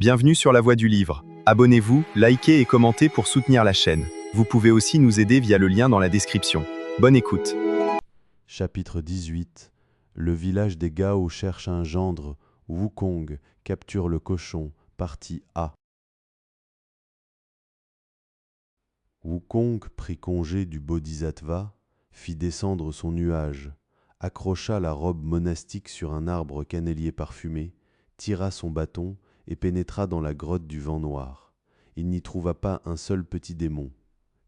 Bienvenue sur La Voix du Livre. Abonnez-vous, likez et commentez pour soutenir la chaîne. Vous pouvez aussi nous aider via le lien dans la description. Bonne écoute. Chapitre 18. Le village des Gao cherche un gendre. Wukong capture le cochon. Partie A. Wukong prit congé du Bodhisattva, fit descendre son nuage, accrocha la robe monastique sur un arbre cannelier parfumé, tira son bâton et pénétra dans la grotte du vent noir. Il n'y trouva pas un seul petit démon,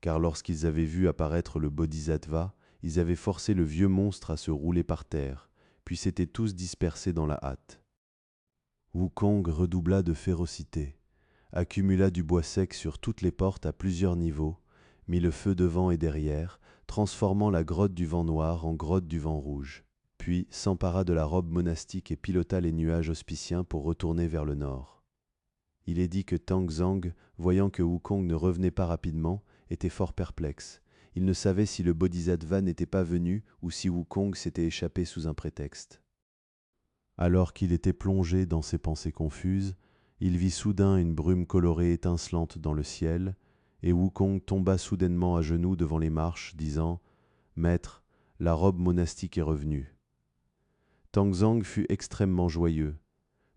car lorsqu'ils avaient vu apparaître le Bodhisattva, ils avaient forcé le vieux monstre à se rouler par terre, puis s'étaient tous dispersés dans la hâte. Wukong redoubla de férocité, accumula du bois sec sur toutes les portes à plusieurs niveaux, mit le feu devant et derrière, transformant la grotte du vent noir en grotte du vent rouge, puis s'empara de la robe monastique et pilota les nuages auspiciens pour retourner vers le nord. Il est dit que Tang Zhang, voyant que Wukong ne revenait pas rapidement, était fort perplexe. Il ne savait si le Bodhisattva n'était pas venu ou si Wukong s'était échappé sous un prétexte. Alors qu'il était plongé dans ses pensées confuses, il vit soudain une brume colorée étincelante dans le ciel, et Wukong tomba soudainement à genoux devant les marches, disant « Maître, la robe monastique est revenue. » Tang Zhang fut extrêmement joyeux.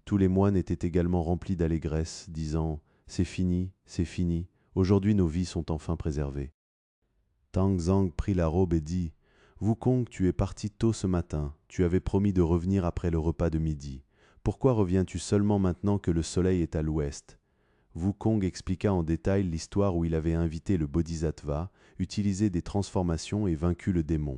Tous les moines étaient également remplis d'allégresse, disant « C'est fini, aujourd'hui nos vies sont enfin préservées. » Tang Zhang prit la robe et dit « Wukong, tu es parti tôt ce matin, tu avais promis de revenir après le repas de midi. Pourquoi reviens-tu seulement maintenant que le soleil est à l'ouest ?» Wukong expliqua en détail l'histoire où il avait invité le Bodhisattva, utilisé des transformations et vaincu le démon.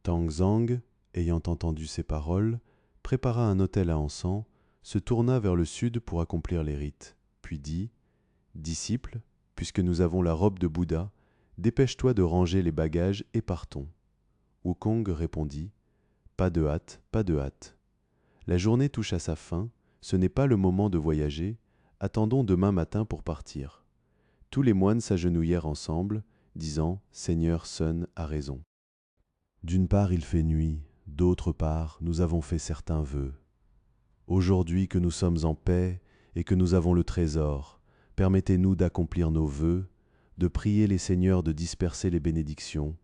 Tang Zhang, ayant entendu ces paroles, prépara un autel à encens, se tourna vers le sud pour accomplir les rites, puis dit « Disciple, puisque nous avons la robe de Bouddha, dépêche-toi de ranger les bagages et partons. » Wukong répondit « Pas de hâte, pas de hâte. La journée touche à sa fin, ce n'est pas le moment de voyager, attendons demain matin pour partir. » Tous les moines s'agenouillèrent ensemble, disant « Seigneur Sun a raison. D'une part il fait nuit, d'autre part nous avons fait certains vœux. Aujourd'hui que nous sommes en paix et que nous avons le trésor, permettez-nous d'accomplir nos vœux, de prier les seigneurs de disperser les bénédictions,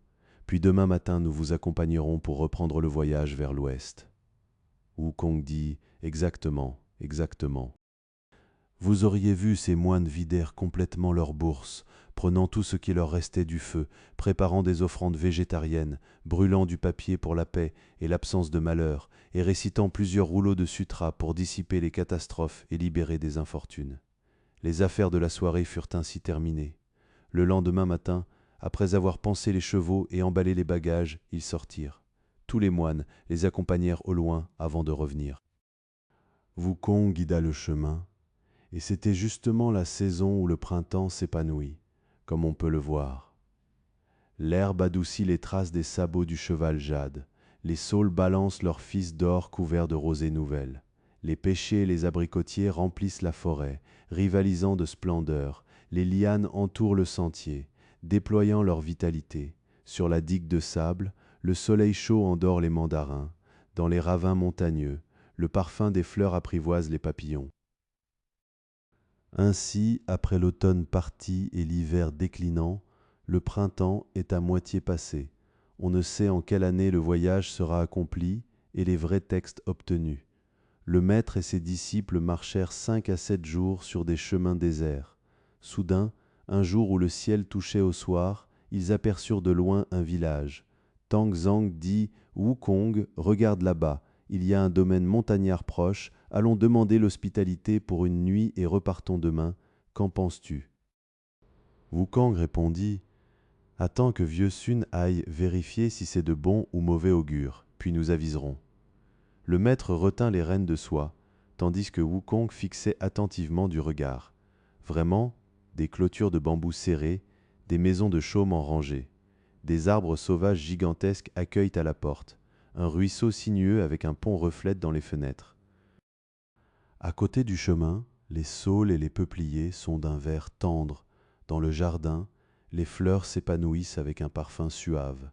puis demain matin nous vous accompagnerons pour reprendre le voyage vers l'ouest. » Wukong dit « Exactement, exactement. » Vous auriez vu ces moines vidèrent complètement leurs bourses, prenant tout ce qui leur restait du feu, préparant des offrandes végétariennes, brûlant du papier pour la paix et l'absence de malheur, et récitant plusieurs rouleaux de sutras pour dissiper les catastrophes et libérer des infortunes. Les affaires de la soirée furent ainsi terminées. Le lendemain matin, après avoir pansé les chevaux et emballé les bagages, ils sortirent. Tous les moines les accompagnèrent au loin avant de revenir. Wukong guida le chemin, et c'était justement la saison où le printemps s'épanouit, comme on peut le voir. L'herbe adoucit les traces des sabots du cheval jade, les saules balancent leurs fils d'or couverts de rosée nouvelle, les pêchers et les abricotiers remplissent la forêt, rivalisant de splendeur, les lianes entourent le sentier, déployant leur vitalité. Sur la digue de sable, le soleil chaud endort les mandarins, dans les ravins montagneux, le parfum des fleurs apprivoise les papillons. Ainsi, après l'automne parti et l'hiver déclinant, le printemps est à moitié passé. On ne sait en quelle année le voyage sera accompli et les vrais textes obtenus. Le maître et ses disciples marchèrent 5 à 7 jours sur des chemins déserts. Soudain, un jour où le ciel touchait au soir, ils aperçurent de loin un village. Tang Zhang dit « Wukong, regarde là-bas, il y a un domaine montagnard proche, allons demander l'hospitalité pour une nuit et repartons demain. Qu'en penses-tu » Wukong répondit « Attends que vieux Sun aille vérifier si c'est de bon ou mauvais augure, puis nous aviserons. » Le maître retint les rênes de soie, tandis que Wukong fixait attentivement du regard. Vraiment, des clôtures de bambous serrés, des maisons de chaume en rangée, des arbres sauvages gigantesques accueillent à la porte, un ruisseau sinueux avec un pont reflète dans les fenêtres. À côté du chemin, les saules et les peupliers sont d'un vert tendre. Dans le jardin, les fleurs s'épanouissent avec un parfum suave.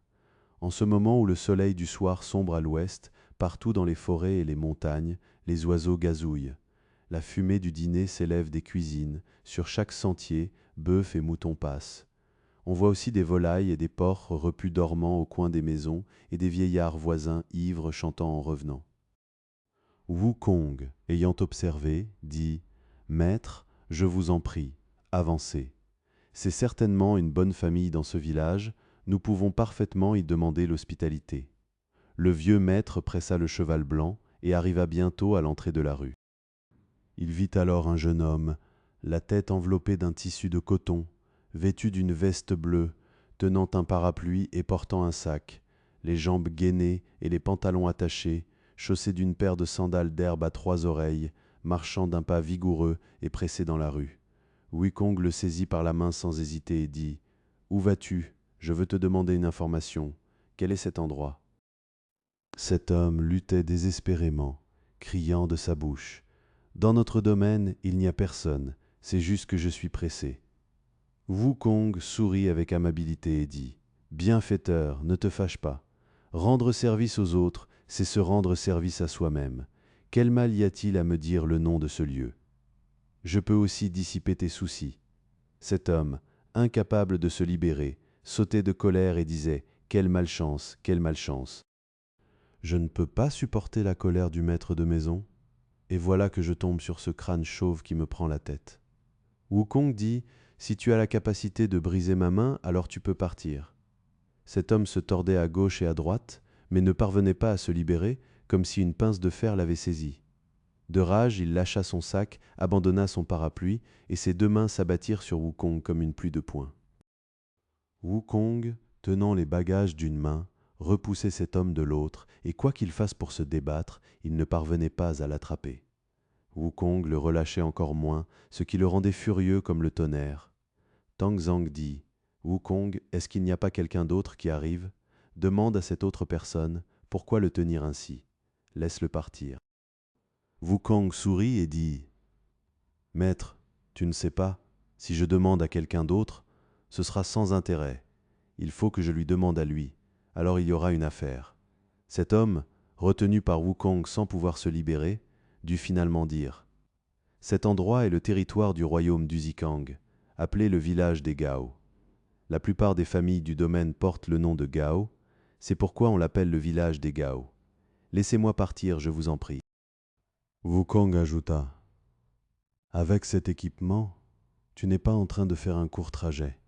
En ce moment où le soleil du soir sombre à l'ouest, partout dans les forêts et les montagnes, les oiseaux gazouillent. La fumée du dîner s'élève des cuisines. Sur chaque sentier, bœufs et moutons passent. On voit aussi des volailles et des porcs repus dormant au coin des maisons et des vieillards voisins ivres chantant en revenant. Wukong, ayant observé, dit « Maître, je vous en prie, avancez. C'est certainement une bonne famille dans ce village, nous pouvons parfaitement y demander l'hospitalité. » Le vieux maître pressa le cheval blanc et arriva bientôt à l'entrée de la rue. Il vit alors un jeune homme, la tête enveloppée d'un tissu de coton, vêtu d'une veste bleue, tenant un parapluie et portant un sac, les jambes gainées et les pantalons attachés, chaussé d'une paire de sandales d'herbe à 3 oreilles, marchant d'un pas vigoureux et pressé dans la rue. Wukong le saisit par la main sans hésiter et dit « Où vas-tu? Je veux te demander une information. Quel est cet endroit ?» Cet homme luttait désespérément, criant de sa bouche « Dans notre domaine, il n'y a personne, c'est juste que je suis pressé. » Wukong sourit avec amabilité et dit « Bienfaiteur, ne te fâche pas. Rendre service aux autres, c'est se rendre service à soi-même. Quel mal y a-t-il à me dire le nom de ce lieu? Je peux aussi dissiper tes soucis. » Cet homme, incapable de se libérer, sautait de colère et disait « Quelle malchance, quelle malchance !» Je ne peux pas supporter la colère du maître de maison, et voilà que je tombe sur ce crâne chauve qui me prend la tête. Wukong dit « Si tu as la capacité de briser ma main, alors tu peux partir. » Cet homme se tordait à gauche et à droite, mais ne parvenait pas à se libérer, comme si une pince de fer l'avait saisi. De rage, il lâcha son sac, abandonna son parapluie, et ses 2 mains s'abattirent sur Wukong comme une pluie de poing. Wukong, tenant les bagages d'une main, repoussait cet homme de l'autre, et quoi qu'il fasse pour se débattre, il ne parvenait pas à l'attraper. Wukong le relâchait encore moins, ce qui le rendait furieux comme le tonnerre. Tang Zhang dit « Wukong, est-ce qu'il n'y a pas quelqu'un d'autre qui arrive? Demande à cette autre personne, pourquoi le tenir ainsi? Laisse-le partir. » Wukong sourit et dit « Maître, tu ne sais pas, si je demande à quelqu'un d'autre, ce sera sans intérêt. Il faut que je lui demande à lui, alors il y aura une affaire. » Cet homme, retenu par Wukong sans pouvoir se libérer, dut finalement dire « Cet endroit est le territoire du royaume d'Uzikang, appelé le village des Gao. La plupart des familles du domaine portent le nom de Gao, c'est pourquoi on l'appelle le village des Gao. Laissez-moi partir, je vous en prie. » Wukong ajouta « Avec cet équipement, tu n'es pas en train de faire un court trajet.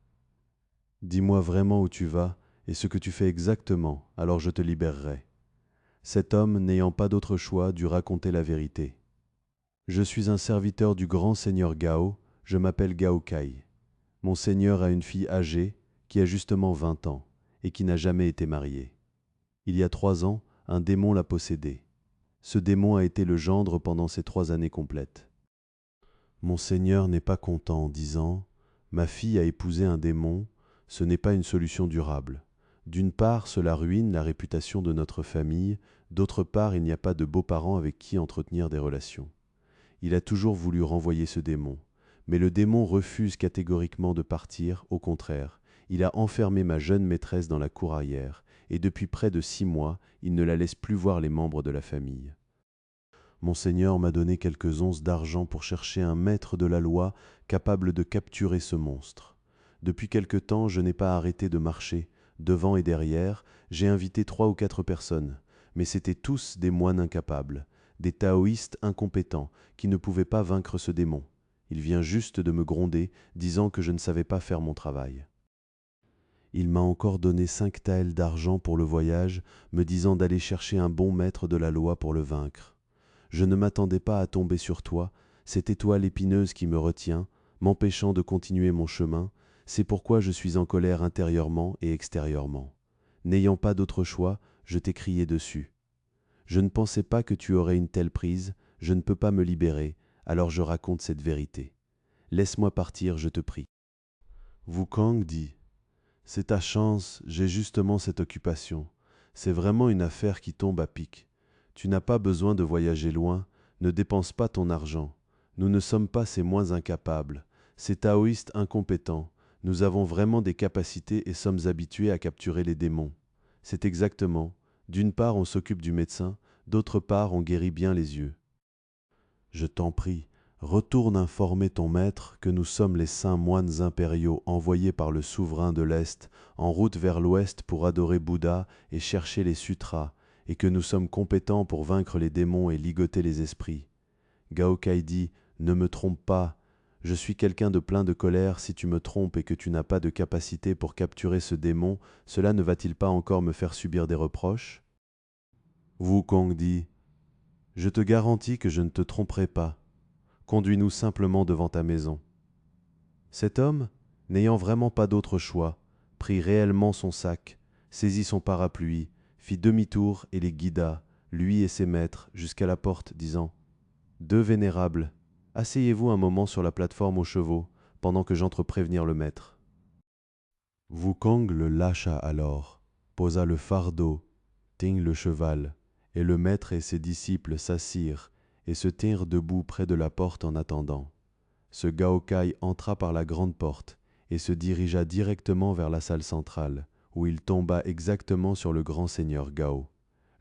Dis-moi vraiment où tu vas et ce que tu fais exactement, alors je te libérerai. » Cet homme, n'ayant pas d'autre choix, dut raconter la vérité. « Je suis un serviteur du grand seigneur Gao, je m'appelle Gao Kai. Mon seigneur a une fille âgée, qui a justement 20 ans, et qui n'a jamais été mariée. Il y a 3 ans, un démon l'a possédée. Ce démon a été le gendre pendant ces 3 années complètes. Mon seigneur n'est pas content en disant « Ma fille a épousé un démon, ce n'est pas une solution durable. D'une part, cela ruine la réputation de notre famille, d'autre part, il n'y a pas de beaux-parents avec qui entretenir des relations. Il a toujours voulu renvoyer ce démon, mais le démon refuse catégoriquement de partir, au contraire. Il a enfermé ma jeune maîtresse dans la cour arrière, et depuis près de 6 mois, il ne la laisse plus voir les membres de la famille. Monseigneur m'a donné quelques onces d'argent pour chercher un maître de la loi capable de capturer ce monstre. Depuis quelque temps, je n'ai pas arrêté de marcher. Devant et derrière, j'ai invité 3 ou 4 personnes, mais c'étaient tous des moines incapables, des taoïstes incompétents qui ne pouvaient pas vaincre ce démon. Il vient juste de me gronder, disant que je ne savais pas faire mon travail. Il m'a encore donné 5 taels d'argent pour le voyage, me disant d'aller chercher un bon maître de la loi pour le vaincre. Je ne m'attendais pas à tomber sur toi, cette étoile épineuse qui me retient, m'empêchant de continuer mon chemin, c'est pourquoi je suis en colère intérieurement et extérieurement. N'ayant pas d'autre choix, je t'ai crié dessus. Je ne pensais pas que tu aurais une telle prise, je ne peux pas me libérer, alors je raconte cette vérité. Laisse-moi partir, je te prie. » Wukong dit « C'est ta chance, j'ai justement cette occupation. C'est vraiment une affaire qui tombe à pic. Tu n'as pas besoin de voyager loin, ne dépense pas ton argent. Nous ne sommes pas ces moins incapables, ces taoïstes incompétents. Nous avons vraiment des capacités et sommes habitués à capturer les démons. C'est exactement, d'une part on s'occupe du médecin, d'autre part on guérit bien les yeux. Je t'en prie, Retourne informer ton maître que nous sommes les saints moines impériaux envoyés par le souverain de l'Est en route vers l'Ouest pour adorer Bouddha et chercher les sutras, et que nous sommes compétents pour vaincre les démons et ligoter les esprits. Gaokai dit « Ne me trompe pas, je suis quelqu'un de plein de colère, si tu me trompes et que tu n'as pas de capacité pour capturer ce démon, cela ne va-t-il pas encore me faire subir des reproches ?» Wukong dit « Je te garantis que je ne te tromperai pas. Conduis-nous simplement devant ta maison. » Cet homme, n'ayant vraiment pas d'autre choix, prit réellement son sac, saisit son parapluie, fit demi-tour et les guida, lui et ses maîtres, jusqu'à la porte, disant « Deux vénérables, asseyez-vous un moment sur la plateforme aux chevaux, pendant que j'entre prévenir le maître. » Wukong le lâcha alors, posa le fardeau, tint le cheval, et le maître et ses disciples s'assirent et se tinrent debout près de la porte en attendant. Ce Gaokai entra par la grande porte et se dirigea directement vers la salle centrale, où il tomba exactement sur le grand seigneur Gao.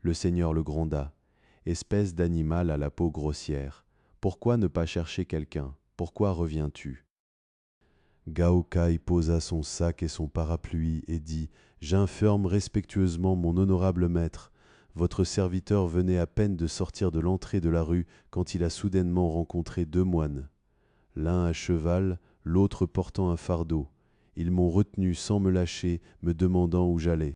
Le seigneur le gronda. « Espèce d'animal à la peau grossière, pourquoi ne pas chercher quelqu'un? Pourquoi reviens-tu » Gaokai posa son sac et son parapluie et dit « J'informe respectueusement mon honorable maître. Votre serviteur venait à peine de sortir de l'entrée de la rue quand il a soudainement rencontré deux moines. L'un à cheval, l'autre portant un fardeau. Ils m'ont retenu sans me lâcher, me demandant où j'allais.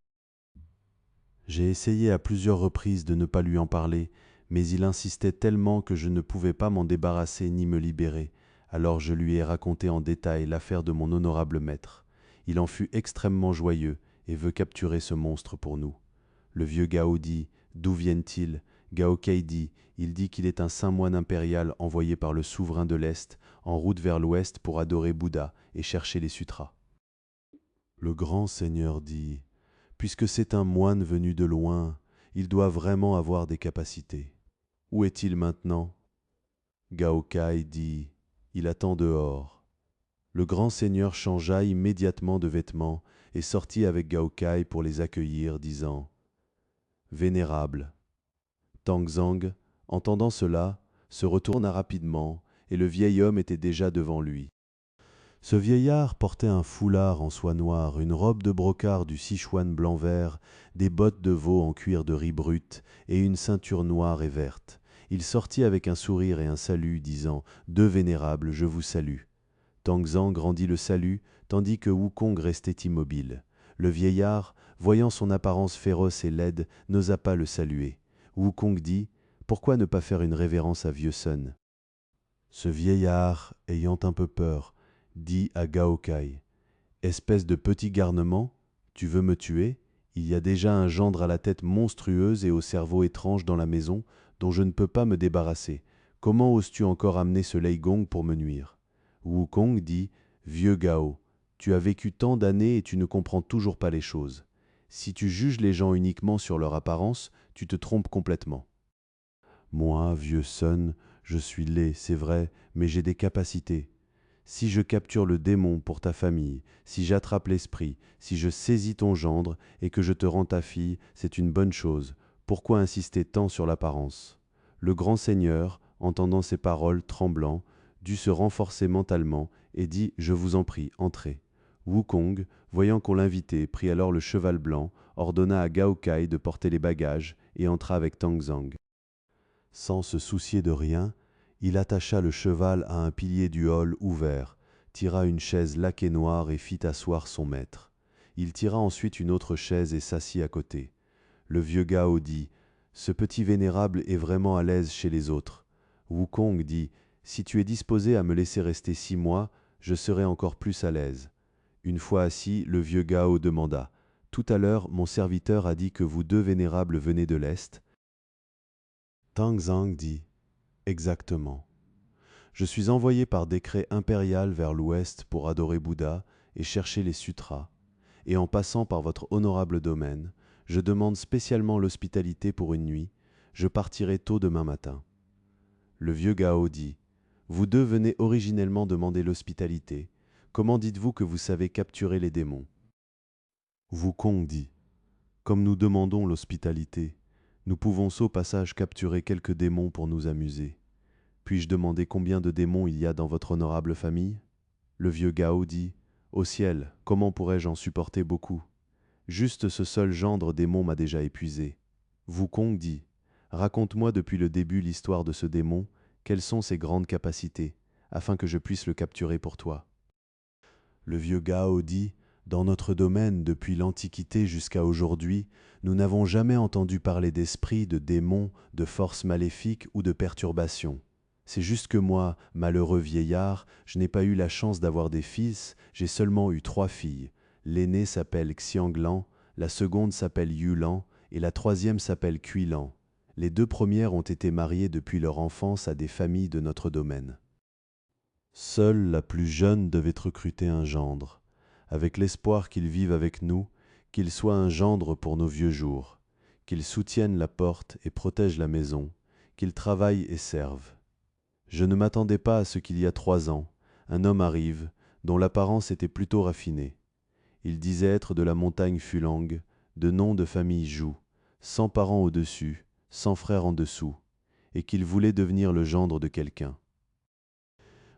J'ai essayé à plusieurs reprises de ne pas lui en parler, mais il insistait tellement que je ne pouvais pas m'en débarrasser ni me libérer. Alors je lui ai raconté en détail l'affaire de mon honorable maître. Il en fut extrêmement joyeux et veut capturer ce monstre pour nous. » Le vieux Gao dit « D'où viennent-ils » Gaokai dit « Il dit qu'il est un saint moine impérial envoyé par le souverain de l'Est en route vers l'Ouest pour adorer Bouddha et chercher les sutras. » Le grand seigneur dit « Puisque c'est un moine venu de loin, il doit vraiment avoir des capacités. Où est-il maintenant » Gaokai dit « Il attend dehors. » Le grand seigneur changea immédiatement de vêtements et sortit avec Gaokai pour les accueillir, disant « Vénérable. » Tangzang, entendant cela, se retourna rapidement, et le vieil homme était déjà devant lui. Ce vieillard portait un foulard en soie noire, une robe de brocart du Sichuan blanc-vert, des bottes de veau en cuir de riz brut et une ceinture noire et verte. Il sortit avec un sourire et un salut, disant « Deux vénérables, je vous salue. » Tangzang rendit le salut, tandis que Wukong restait immobile. Le vieillard, voyant son apparence féroce et laide, n'osa pas le saluer. Wukong dit « Pourquoi ne pas faire une révérence à Vieux Sun ?» Ce vieillard, ayant un peu peur, dit à Gaokai « Espèce de petit garnement, tu veux me tuer? Il y a déjà un gendre à la tête monstrueuse et au cerveau étrange dans la maison, dont je ne peux pas me débarrasser. Comment oses-tu encore amener ce Leigong pour me nuire ?» Wukong dit « Vieux Gao, tu as vécu tant d'années et tu ne comprends toujours pas les choses. Si tu juges les gens uniquement sur leur apparence, tu te trompes complètement. Moi, Vieux Sun, je suis laid, c'est vrai, mais j'ai des capacités. Si je capture le démon pour ta famille, si j'attrape l'esprit, si je saisis ton gendre et que je te rends ta fille, c'est une bonne chose. Pourquoi insister tant sur l'apparence ?» Le grand seigneur, entendant ces paroles, tremblant, dut se renforcer mentalement et dit « Je vous en prie, entrez. » Wukong, voyant qu'on l'invitait, prit alors le cheval blanc, ordonna à Gaokai de porter les bagages et entra avec Tangzang. Sans se soucier de rien, il attacha le cheval à un pilier du hall ouvert, tira une chaise laquée noire et fit asseoir son maître. Il tira ensuite une autre chaise et s'assit à côté. Le vieux Gao dit « Ce petit vénérable est vraiment à l'aise chez les autres. » Wukong dit « Si tu es disposé à me laisser rester 6 mois, je serai encore plus à l'aise. » Une fois assis, le vieux Gao demanda « Tout à l'heure, mon serviteur a dit que vous deux vénérables venez de l'Est. » Tangzang dit « Exactement. Je suis envoyé par décret impérial vers l'Ouest pour adorer Bouddha et chercher les sutras, et en passant par votre honorable domaine, je demande spécialement l'hospitalité pour une nuit. Je partirai tôt demain matin. » Le vieux Gao dit « Vous deux venez originellement demander l'hospitalité. Comment dites-vous que vous savez capturer les démons ?» Wukong dit « Comme nous demandons l'hospitalité, nous pouvons au passage capturer quelques démons pour nous amuser. Puis-je demander combien de démons il y a dans votre honorable famille ?» Le vieux Gao dit « Au ciel, comment pourrais-je en supporter beaucoup ? Juste ce seul gendre démon m'a déjà épuisé. » Wukong dit « Raconte-moi depuis le début l'histoire de ce démon, quelles sont ses grandes capacités, afin que je puisse le capturer pour toi. » Le vieux Gao dit « Dans notre domaine, depuis l'Antiquité jusqu'à aujourd'hui, nous n'avons jamais entendu parler d'esprits, de démons, de forces maléfiques ou de perturbations. C'est juste que moi, malheureux vieillard, je n'ai pas eu la chance d'avoir des fils, j'ai seulement eu 3 filles. L'aînée s'appelle Xianglan, la seconde s'appelle Yulan et la troisième s'appelle Kuilan. Les 2 premières ont été mariées depuis leur enfance à des familles de notre domaine. Seule la plus jeune devait recruter un gendre, avec l'espoir qu'il vive avec nous, qu'il soit un gendre pour nos vieux jours, qu'il soutienne la porte et protège la maison, qu'il travaille et serve. Je ne m'attendais pas à ce qu'il y a 3 ans, un homme arrive, dont l'apparence était plutôt raffinée. Il disait être de la montagne Fulang, de nom de famille Zhou, 100 parents au-dessus, 100 frères en dessous, et qu'il voulait devenir le gendre de quelqu'un.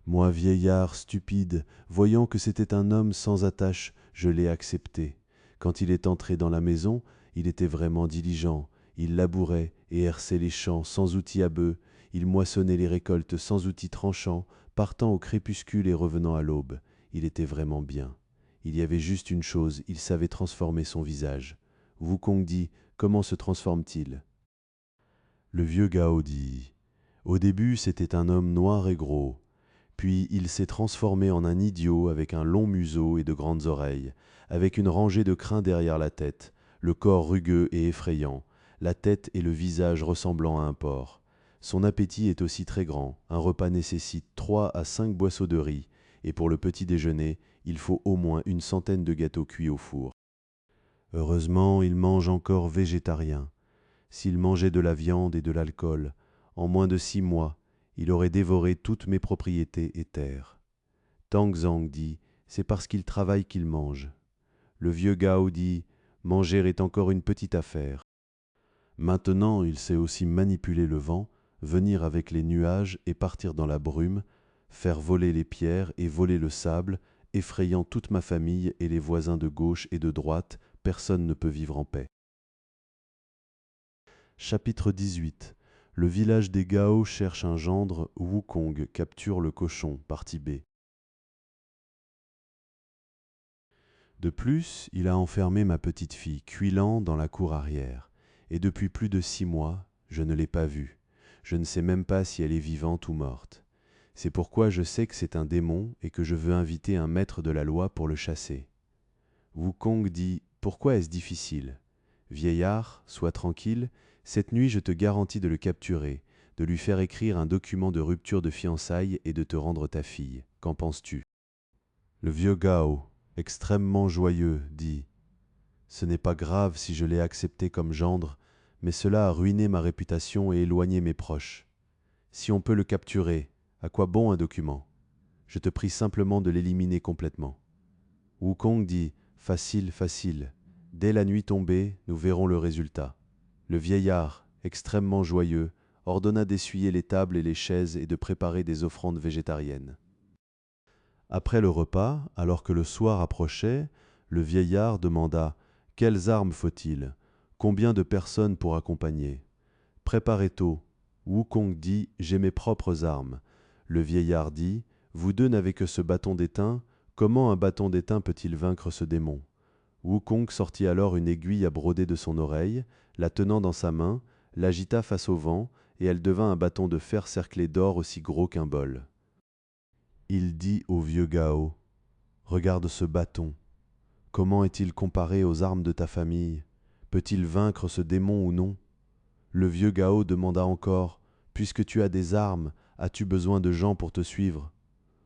Moi, vieillard stupide, voyant que c'était un homme sans attache, je l'ai accepté. Quand il est entré dans la maison, il était vraiment diligent. Il labourait et herçait les champs sans outils à bœuf. Il moissonnait les récoltes sans outils tranchants, partant au crépuscule et revenant à l'aube. Il était vraiment bien. Il y avait juste une chose, il savait transformer son visage. Wukong dit « Comment se transforme-t-il » Le vieux Gao dit « Au début, c'était un homme noir et gros. Puis il s'est transformé en un idiot avec un long museau et de grandes oreilles, avec une rangée de crins derrière la tête, le corps rugueux et effrayant, la tête et le visage ressemblant à un porc. Son appétit est aussi très grand, un repas nécessite 3 à 5 boisseaux de riz, et pour le petit déjeuner, il faut au moins une centaine de gâteaux cuits au four. Heureusement, il mange encore végétarien. S'il mangeait de la viande et de l'alcool, en moins de 6 mois, il aurait dévoré toutes mes propriétés et terres. Tang Zhang dit « C'est parce qu'il travaille qu'il mange ». Le vieux Gao dit « Manger est encore une petite affaire ». Maintenant, il sait aussi manipuler le vent, venir avec les nuages et partir dans la brume, faire voler les pierres et voler le sable, effrayant toute ma famille et les voisins de gauche et de droite, personne ne peut vivre en paix. Chapitre 18. Le village des Gao cherche un gendre, Wukong capture le cochon, partie B. De plus, il a enfermé ma petite fille, Kuilan, dans la cour arrière, et depuis plus de 6 mois, je ne l'ai pas vue. Je ne sais même pas si elle est vivante ou morte. C'est pourquoi je sais que c'est un démon et que je veux inviter un maître de la loi pour le chasser. Wukong dit « Pourquoi est-ce difficile ? Vieillard, sois tranquille, cette nuit je te garantis de le capturer, de lui faire écrire un document de rupture de fiançailles et de te rendre ta fille. Qu'en penses-tu » Le vieux Gao, extrêmement joyeux, dit « Ce n'est pas grave si je l'ai accepté comme gendre, mais cela a ruiné ma réputation et éloigné mes proches. Si on peut le capturer, à quoi bon un document ? Je te prie simplement de l'éliminer complètement. » Wukong dit « Facile, facile. Dès la nuit tombée, nous verrons le résultat. » Le vieillard, extrêmement joyeux, ordonna d'essuyer les tables et les chaises et de préparer des offrandes végétariennes. Après le repas, alors que le soir approchait, le vieillard demanda « Quelles armes faut-il ? Combien de personnes pour accompagner ?» Préparez tôt. Wukong dit « J'ai mes propres armes. » Le vieillard dit « Vous deux n'avez que ce bâton d'étain. Comment un bâton d'étain peut-il vaincre ce démon ?» Wukong sortit alors une aiguille à broder de son oreille, la tenant dans sa main, l'agita face au vent, et elle devint un bâton de fer cerclé d'or aussi gros qu'un bol. Il dit au vieux Gao, « Regarde ce bâton. Comment est-il comparé aux armes de ta famille? Peut-il vaincre ce démon ou non ?» Le vieux Gao demanda encore, « Puisque tu as des armes, as-tu besoin de gens pour te suivre ?»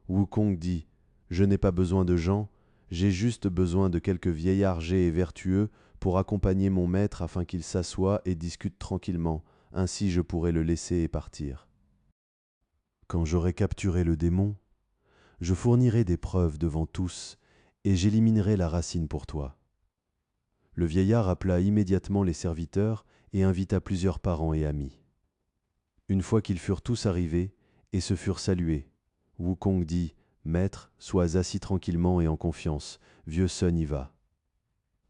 Wukong dit, « Je n'ai pas besoin de gens, j'ai juste besoin de quelques vieillards gai et vertueux pour accompagner mon maître afin qu'il s'assoie et discute tranquillement, ainsi je pourrai le laisser et partir. Quand j'aurai capturé le démon, je fournirai des preuves devant tous et j'éliminerai la racine pour toi. » Le vieillard appela immédiatement les serviteurs et invita plusieurs parents et amis. Une fois qu'ils furent tous arrivés, et se furent salués. Wukong dit « Maître, sois assis tranquillement et en confiance, vieux Sun y va. »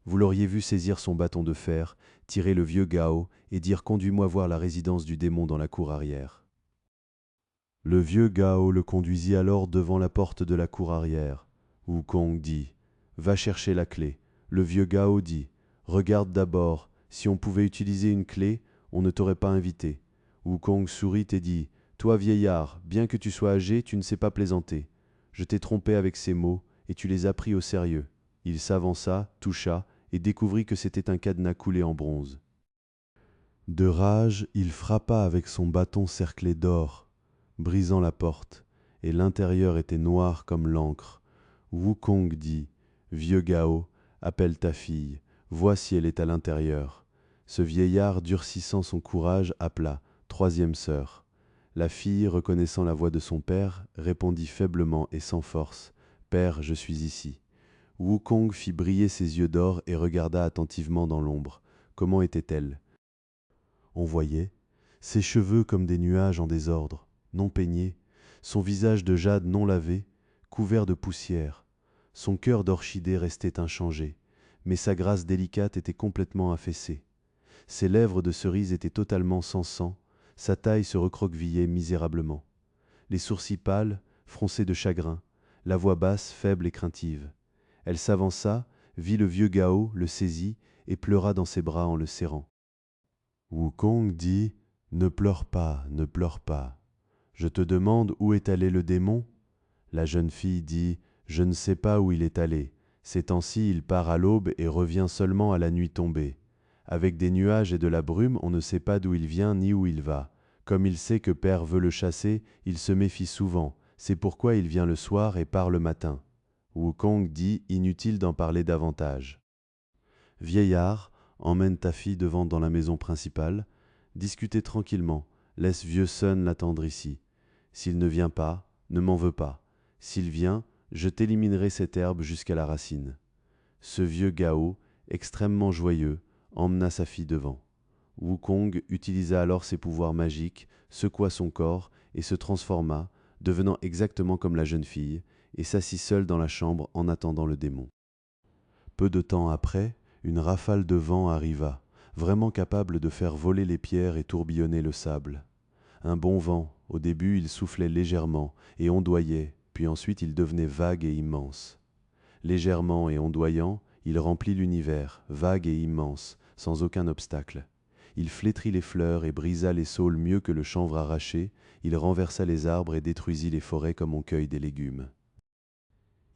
Vous l'auriez vu saisir son bâton de fer, tirer le vieux Gao et dire « Conduis-moi voir la résidence du démon dans la cour arrière. » Le vieux Gao le conduisit alors devant la porte de la cour arrière. Wukong dit « Va chercher la clé. » Le vieux Gao dit « Regarde d'abord, si on pouvait utiliser une clé, on ne t'aurait pas invité. » Wukong sourit et dit « Toi, vieillard, bien que tu sois âgé, tu ne sais pas plaisanter. Je t'ai trompé avec ces mots, et tu les as pris au sérieux. » Il s'avança, toucha, et découvrit que c'était un cadenas coulé en bronze. De rage, il frappa avec son bâton cerclé d'or, brisant la porte, et l'intérieur était noir comme l'encre. Wukong dit « Vieux Gao, appelle ta fille, vois si elle est à l'intérieur. » Ce vieillard, durcissant son courage, appela « Troisième sœur ». La fille, reconnaissant la voix de son père, répondit faiblement et sans force « Père, je suis ici. » Wukong fit briller ses yeux d'or et regarda attentivement dans l'ombre. Comment était-elle? On voyait ses cheveux comme des nuages en désordre, non peignés, son visage de jade non lavé, couvert de poussière. Son cœur d'orchidée restait inchangé, mais sa grâce délicate était complètement affaissée. Ses lèvres de cerise étaient totalement sans sang, sa taille se recroquevillait misérablement. Les sourcils pâles, froncés de chagrin, la voix basse, faible et craintive. Elle s'avança, vit le vieux Gao, le saisit et pleura dans ses bras en le serrant. Wukong dit « Ne pleure pas, ne pleure pas. Je te demande où est allé le démon ?» La jeune fille dit « Je ne sais pas où il est allé. Ces temps-ci, il part à l'aube et revient seulement à la nuit tombée. Avec des nuages et de la brume, on ne sait pas d'où il vient ni où il va. Comme il sait que père veut le chasser, il se méfie souvent. C'est pourquoi il vient le soir et part le matin. » Wukong dit « Inutile d'en parler davantage. Vieillard, emmène ta fille devant dans la maison principale. Discutez tranquillement. Laisse vieux Sun l'attendre ici. S'il ne vient pas, ne m'en veux pas. S'il vient, je t'éliminerai cette herbe jusqu'à la racine. » Ce vieux Gao, extrêmement joyeux, emmena sa fille devant. Wukong utilisa alors ses pouvoirs magiques, secoua son corps et se transforma, devenant exactement comme la jeune fille, et s'assit seul dans la chambre en attendant le démon. Peu de temps après, une rafale de vent arriva, vraiment capable de faire voler les pierres et tourbillonner le sable. Un bon vent, au début il soufflait légèrement et ondoyait, puis ensuite il devenait vague et immense. Légèrement et ondoyant, il remplit l'univers, vague et immense, sans aucun obstacle. Il flétrit les fleurs et brisa les saules mieux que le chanvre arraché, il renversa les arbres et détruisit les forêts comme on cueille des légumes.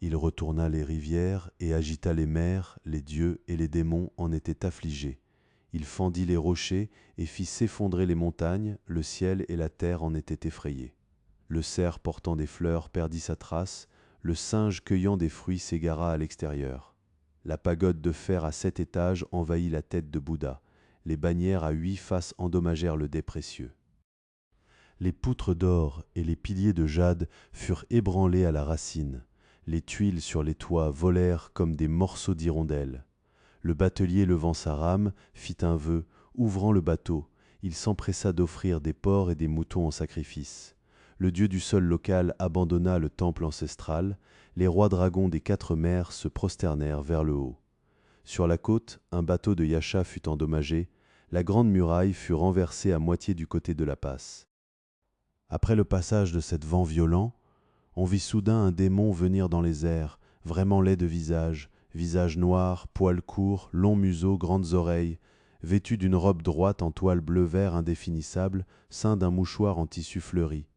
Il retourna les rivières et agita les mers, les dieux et les démons en étaient affligés. Il fendit les rochers et fit s'effondrer les montagnes, le ciel et la terre en étaient effrayés. Le cerf portant des fleurs perdit sa trace, le singe cueillant des fruits s'égara à l'extérieur. La pagode de fer à 7 étages envahit la tête de Bouddha. Les bannières à 8 faces endommagèrent le dais précieux. Les poutres d'or et les piliers de jade furent ébranlés à la racine. Les tuiles sur les toits volèrent comme des morceaux d'hirondelles. Le batelier levant sa rame, fit un vœu, ouvrant le bateau. Il s'empressa d'offrir des porcs et des moutons en sacrifice. Le dieu du sol local abandonna le temple ancestral. Les rois dragons des 4 mers se prosternèrent vers le haut. Sur la côte, un bateau de Yacha fut endommagé. La grande muraille fut renversée à moitié du côté de la passe. Après le passage de cet vent violent, on vit soudain un démon venir dans les airs, vraiment laid de visage, visage noir, poils courts, long museau, grandes oreilles, vêtu d'une robe droite en toile bleu-vert indéfinissable, ceint d'un mouchoir en tissu fleuri.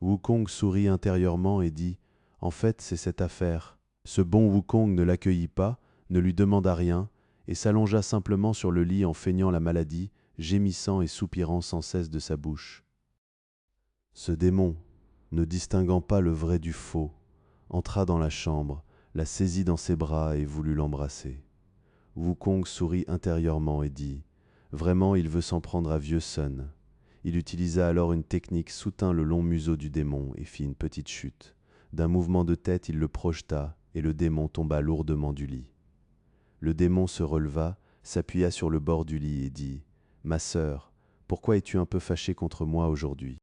Wukong sourit intérieurement et dit « En fait, c'est cette affaire. » Ce bon Wukong ne l'accueillit pas, ne lui demanda rien, et s'allongea simplement sur le lit en feignant la maladie, gémissant et soupirant sans cesse de sa bouche. Ce démon, ne distinguant pas le vrai du faux, entra dans la chambre, la saisit dans ses bras et voulut l'embrasser. Wukong sourit intérieurement et dit « Vraiment, il veut s'en prendre à vieux Sun. » Il utilisa alors une technique, soutint le long museau du démon et fit une petite chute. D'un mouvement de tête, il le projeta et le démon tomba lourdement du lit. Le démon se releva, s'appuya sur le bord du lit et dit « Ma sœur, pourquoi es-tu un peu fâchée contre moi aujourd'hui ?»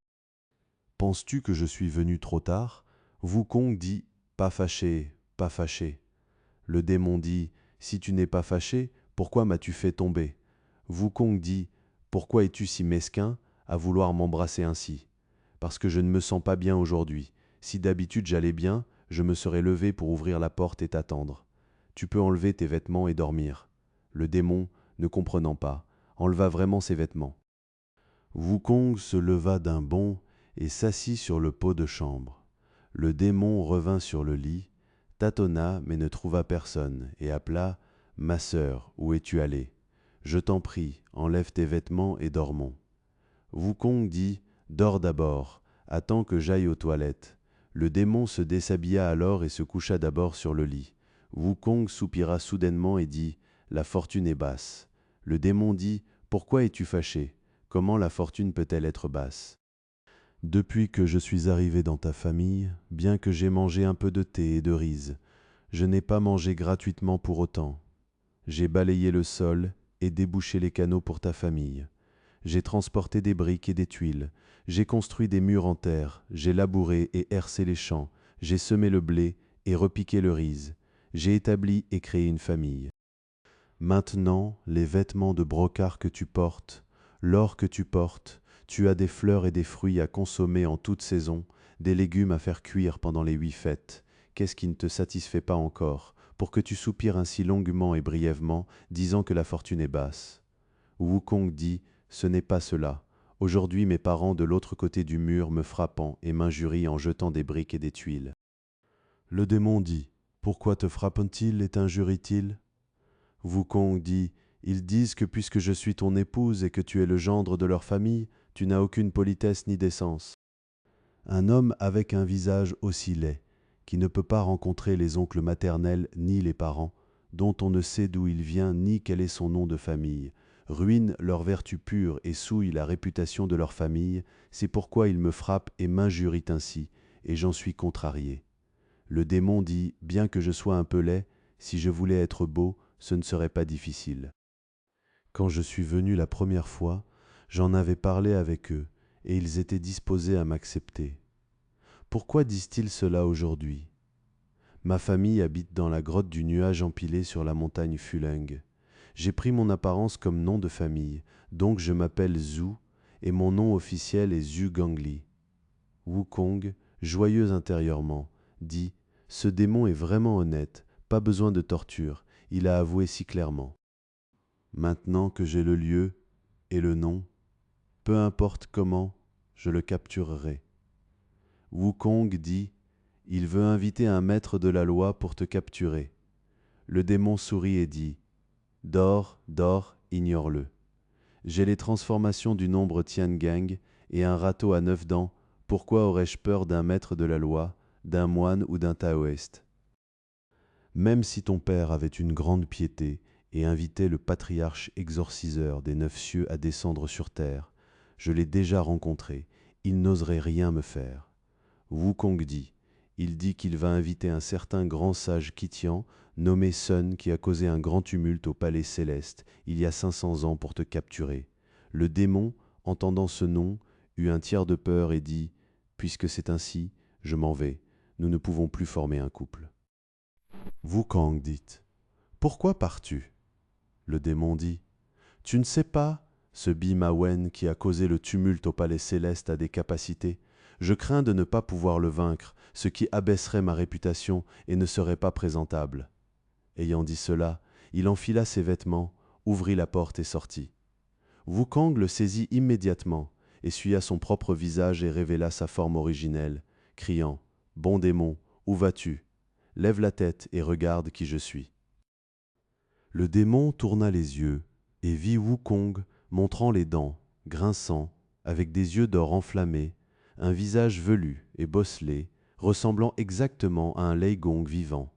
Penses-tu que je suis venu trop tard? Wukong dit pas fâché, pas fâché. Le démon dit si tu n'es pas fâché, pourquoi m'as-tu fait tomber? Wukong dit pourquoi es-tu si mesquin à vouloir m'embrasser ainsi? Parce que je ne me sens pas bien aujourd'hui. Si d'habitude j'allais bien, je me serais levé pour ouvrir la porte et t'attendre. Tu peux enlever tes vêtements et dormir. Le démon, ne comprenant pas, enleva vraiment ses vêtements. Wukong se leva d'un bond et s'assit sur le pot de chambre. Le démon revint sur le lit, tâtonna mais ne trouva personne et appela « Ma sœur, où es-tu allée? Je t'en prie, enlève tes vêtements et dormons. » Wukong dit « Dors d'abord, attends que j'aille aux toilettes. » Le démon se déshabilla alors et se coucha d'abord sur le lit. Wukong soupira soudainement et dit « La fortune est basse. » Le démon dit « Pourquoi es-tu fâché? Comment la fortune peut-elle être basse? Depuis que je suis arrivé dans ta famille, bien que j'aie mangé un peu de thé et de riz, je n'ai pas mangé gratuitement pour autant. J'ai balayé le sol et débouché les canaux pour ta famille. J'ai transporté des briques et des tuiles. J'ai construit des murs en terre. J'ai labouré et hercé les champs. J'ai semé le blé et repiqué le riz. J'ai établi et créé une famille. Maintenant, les vêtements de brocart que tu portes, l'or que tu portes, tu as des fleurs et des fruits à consommer en toute saison, des légumes à faire cuire pendant les 8 fêtes. Qu'est-ce qui ne te satisfait pas encore, pour que tu soupires ainsi longuement et brièvement, disant que la fortune est basse? Wukong dit « Ce n'est pas cela. Aujourd'hui mes parents de l'autre côté du mur me frappant et m'injurient en jetant des briques et des tuiles. » Le démon dit « Pourquoi te frappent-ils et t'injurient-ils » Wukong dit « Ils disent que puisque je suis ton épouse et que tu es le gendre de leur famille, tu n'as aucune politesse ni décence. » Un homme avec un visage aussi laid, qui ne peut pas rencontrer les oncles maternels ni les parents, dont on ne sait d'où il vient ni quel est son nom de famille, ruine leur vertu pure et souille la réputation de leur famille, c'est pourquoi il me frappe et m'injurie ainsi, et j'en suis contrarié. Le démon dit « Bien que je sois un peu laid, si je voulais être beau, ce ne serait pas difficile. » Quand je suis venu la première fois, j'en avais parlé avec eux, et ils étaient disposés à m'accepter. Pourquoi disent-ils cela aujourd'hui? Ma famille habite dans la grotte du nuage empilé sur la montagne Fuleng. J'ai pris mon apparence comme nom de famille, donc je m'appelle Zhu, et mon nom officiel est Zhu Gangli. Wukong, joyeux intérieurement, dit « Ce démon est vraiment honnête, pas besoin de torture, il a avoué si clairement. Maintenant que j'ai le lieu et le nom, peu importe comment, je le capturerai. » Wukong dit « Il veut inviter un maître de la loi pour te capturer. » Le démon sourit et dit « Dors, dors, ignore-le. J'ai les transformations du nombre Tiangang et un râteau à 9 dents. Pourquoi aurais-je peur d'un maître de la loi, d'un moine ou d'un taoïste? Même si ton père avait une grande piété et invitait le patriarche exorciseur des 9 cieux à descendre sur terre, je l'ai déjà rencontré, il n'oserait rien me faire. » Wukong dit « Il dit qu'il va inviter un certain grand sage Kitian, nommé Sun, qui a causé un grand tumulte au palais céleste il y a 500 ans pour te capturer. » Le démon, entendant ce nom, eut un tiers de peur et dit « Puisque c'est ainsi, je m'en vais, nous ne pouvons plus former un couple. » Wukong dit « Pourquoi pars-tu » Le démon dit « Tu ne sais pas, ce Bima Wen qui a causé le tumulte au palais céleste a des capacités. Je crains de ne pas pouvoir le vaincre, ce qui abaisserait ma réputation et ne serait pas présentable. » Ayant dit cela, il enfila ses vêtements, ouvrit la porte et sortit. Wukong le saisit immédiatement, essuya son propre visage et révéla sa forme originelle, criant « Bon démon, où vas-tu? Lève la tête et regarde qui je suis. » Le démon tourna les yeux et vit Wukong montrant les dents, grinçant, avec des yeux d'or enflammés, un visage velu et bosselé, ressemblant exactement à un Leigong vivant.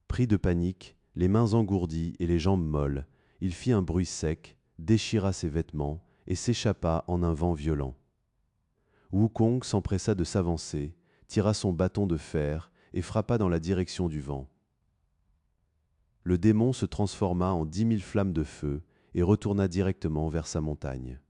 Pris de panique, les mains engourdies et les jambes molles, il fit un bruit sec, déchira ses vêtements et s'échappa en un vent violent. Wukong s'empressa de s'avancer, tira son bâton de fer et frappa dans la direction du vent. Le démon se transforma en 10 000 flammes de feu et retourna directement vers sa montagne.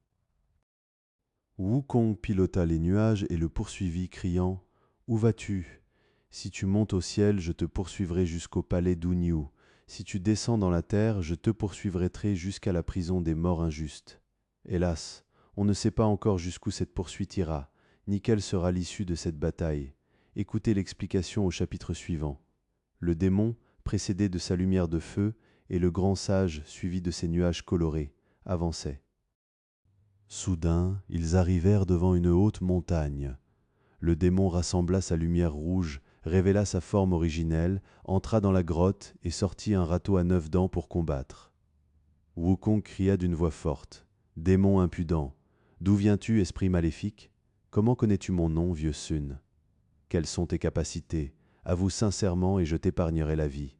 Wukong pilota les nuages et le poursuivit, criant « Où vas-tu? Si tu montes au ciel, je te poursuivrai jusqu'au palais d'Uniu. Si tu descends dans la terre, je te poursuivrai jusqu'à la prison des morts injustes. » Hélas, on ne sait pas encore jusqu'où cette poursuite ira, ni quelle sera l'issue de cette bataille. Écoutez l'explication au chapitre suivant. Le démon, précédé de sa lumière de feu, et le grand sage, suivi de ses nuages colorés, avançaient. Soudain, ils arrivèrent devant une haute montagne. Le démon rassembla sa lumière rouge, révéla sa forme originelle, entra dans la grotte et sortit un râteau à 9 dents pour combattre. Wukong cria d'une voix forte. « Démon impudent, d'où viens-tu, esprit maléfique? Comment connais-tu mon nom, vieux Sun? Quelles sont tes capacités? Avoue sincèrement et je t'épargnerai la vie. »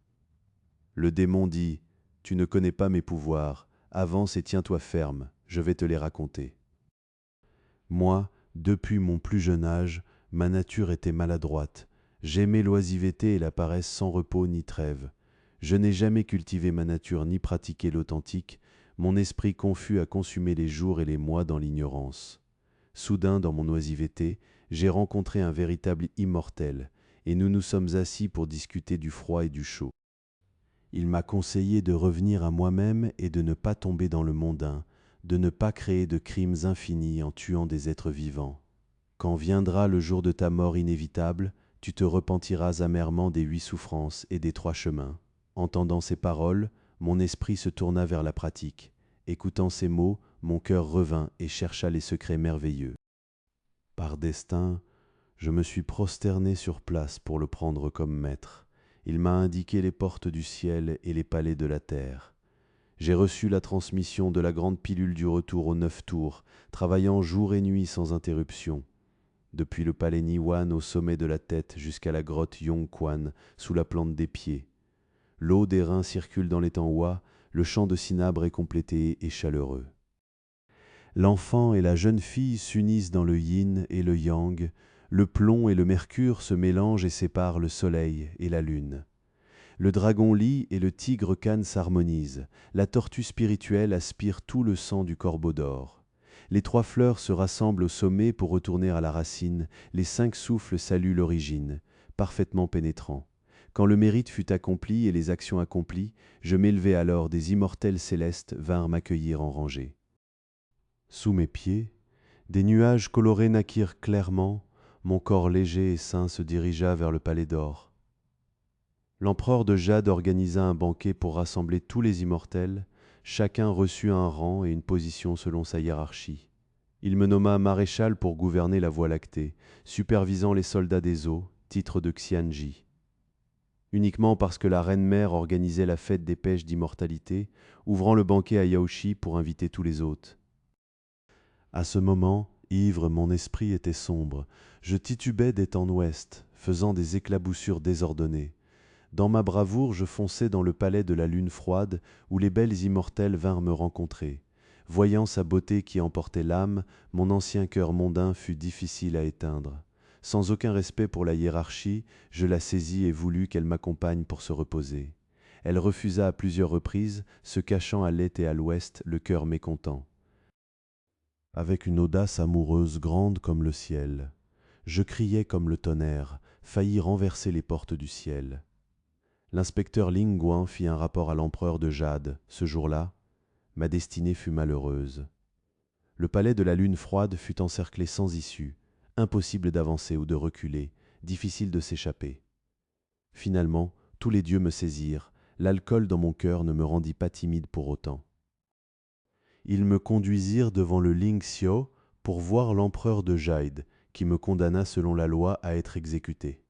Le démon dit « Tu ne connais pas mes pouvoirs, avance et tiens-toi ferme, je vais te les raconter. Moi, depuis mon plus jeune âge, ma nature était maladroite. J'aimais l'oisiveté et la paresse sans repos ni trêve. Je n'ai jamais cultivé ma nature ni pratiqué l'authentique. Mon esprit confus a consumé les jours et les mois dans l'ignorance. Soudain, dans mon oisiveté, j'ai rencontré un véritable immortel, et nous nous sommes assis pour discuter du froid et du chaud. Il m'a conseillé de revenir à moi-même et de ne pas tomber dans le mondain, de ne pas créer de crimes infinis en tuant des êtres vivants. Quand viendra le jour de ta mort inévitable, tu te repentiras amèrement des 8 souffrances et des 3 chemins. Entendant ces paroles, mon esprit se tourna vers la pratique. Écoutant ces mots, mon cœur revint et chercha les secrets merveilleux. Par destin, je me suis prosterné sur place pour le prendre comme maître. Il m'a indiqué les portes du ciel et les palais de la terre. J'ai reçu la transmission de la grande pilule du retour aux 9 tours, travaillant jour et nuit sans interruption. Depuis le palais Niwan au sommet de la tête jusqu'à la grotte Yongquan sous la plante des pieds. L'eau des reins circule dans l'étang Hua, le champ de cinabre est complété et chaleureux. L'enfant et la jeune fille s'unissent dans le yin et le yang, le plomb et le mercure se mélangent et séparent le soleil et la lune. Le dragon-lit et le tigre Khan s'harmonisent, la tortue spirituelle aspire tout le sang du corbeau d'or. Les 3 fleurs se rassemblent au sommet pour retourner à la racine, les 5 souffles saluent l'origine, parfaitement pénétrants. Quand le mérite fut accompli et les actions accomplies, je m'élevai alors, des immortels célestes vinrent m'accueillir en rangée. Sous mes pieds, des nuages colorés naquirent clairement, mon corps léger et sain se dirigea vers le palais d'or. L'empereur de Jade organisa un banquet pour rassembler tous les immortels, chacun reçut un rang et une position selon sa hiérarchie. Il me nomma maréchal pour gouverner la Voie lactée, supervisant les soldats des eaux, titre de Xianji. Uniquement parce que la reine-mère organisait la fête des pêches d'immortalité, ouvrant le banquet à Yaoshi pour inviter tous les hôtes. À ce moment, ivre, mon esprit était sombre. Je titubais des temps ouest, faisant des éclaboussures désordonnées. Dans ma bravoure, je fonçai dans le palais de la lune froide, où les belles immortelles vinrent me rencontrer. Voyant sa beauté qui emportait l'âme, mon ancien cœur mondain fut difficile à éteindre. Sans aucun respect pour la hiérarchie, je la saisis et voulus qu'elle m'accompagne pour se reposer. Elle refusa à plusieurs reprises, se cachant à l'est et à l'ouest, le cœur mécontent. Avec une audace amoureuse grande comme le ciel, je criai comme le tonnerre, faillis renverser les portes du ciel. L'inspecteur Ling Guan fit un rapport à l'empereur de Jade. Ce jour-là, ma destinée fut malheureuse. Le palais de la lune froide fut encerclé sans issue, impossible d'avancer ou de reculer, difficile de s'échapper. Finalement, tous les dieux me saisirent, l'alcool dans mon cœur ne me rendit pas timide pour autant. Ils me conduisirent devant le Ling Xiao pour voir l'empereur de Jade, qui me condamna selon la loi à être exécuté.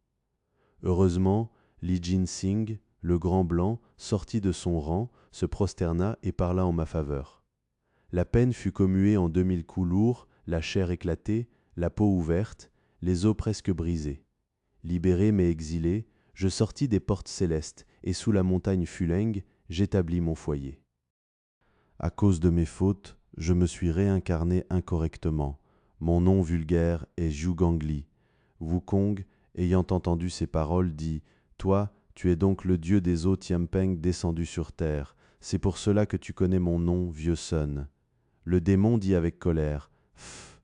Heureusement, Li Jinsing, le grand blanc, sortit de son rang, se prosterna et parla en ma faveur. La peine fut commuée en 2000 coups lourds, la chair éclatée, la peau ouverte, les os presque brisés. Libéré mais exilé, je sortis des portes célestes et sous la montagne Fuleng, j'établis mon foyer. À cause de mes fautes, je me suis réincarné incorrectement. Mon nom vulgaire est Zhu Gangli. Wukong, ayant entendu ces paroles, dit « Toi, tu es donc le dieu des eaux Tianpeng descendu sur terre. C'est pour cela que tu connais mon nom, vieux Sun. » Le démon dit avec colère « Pff,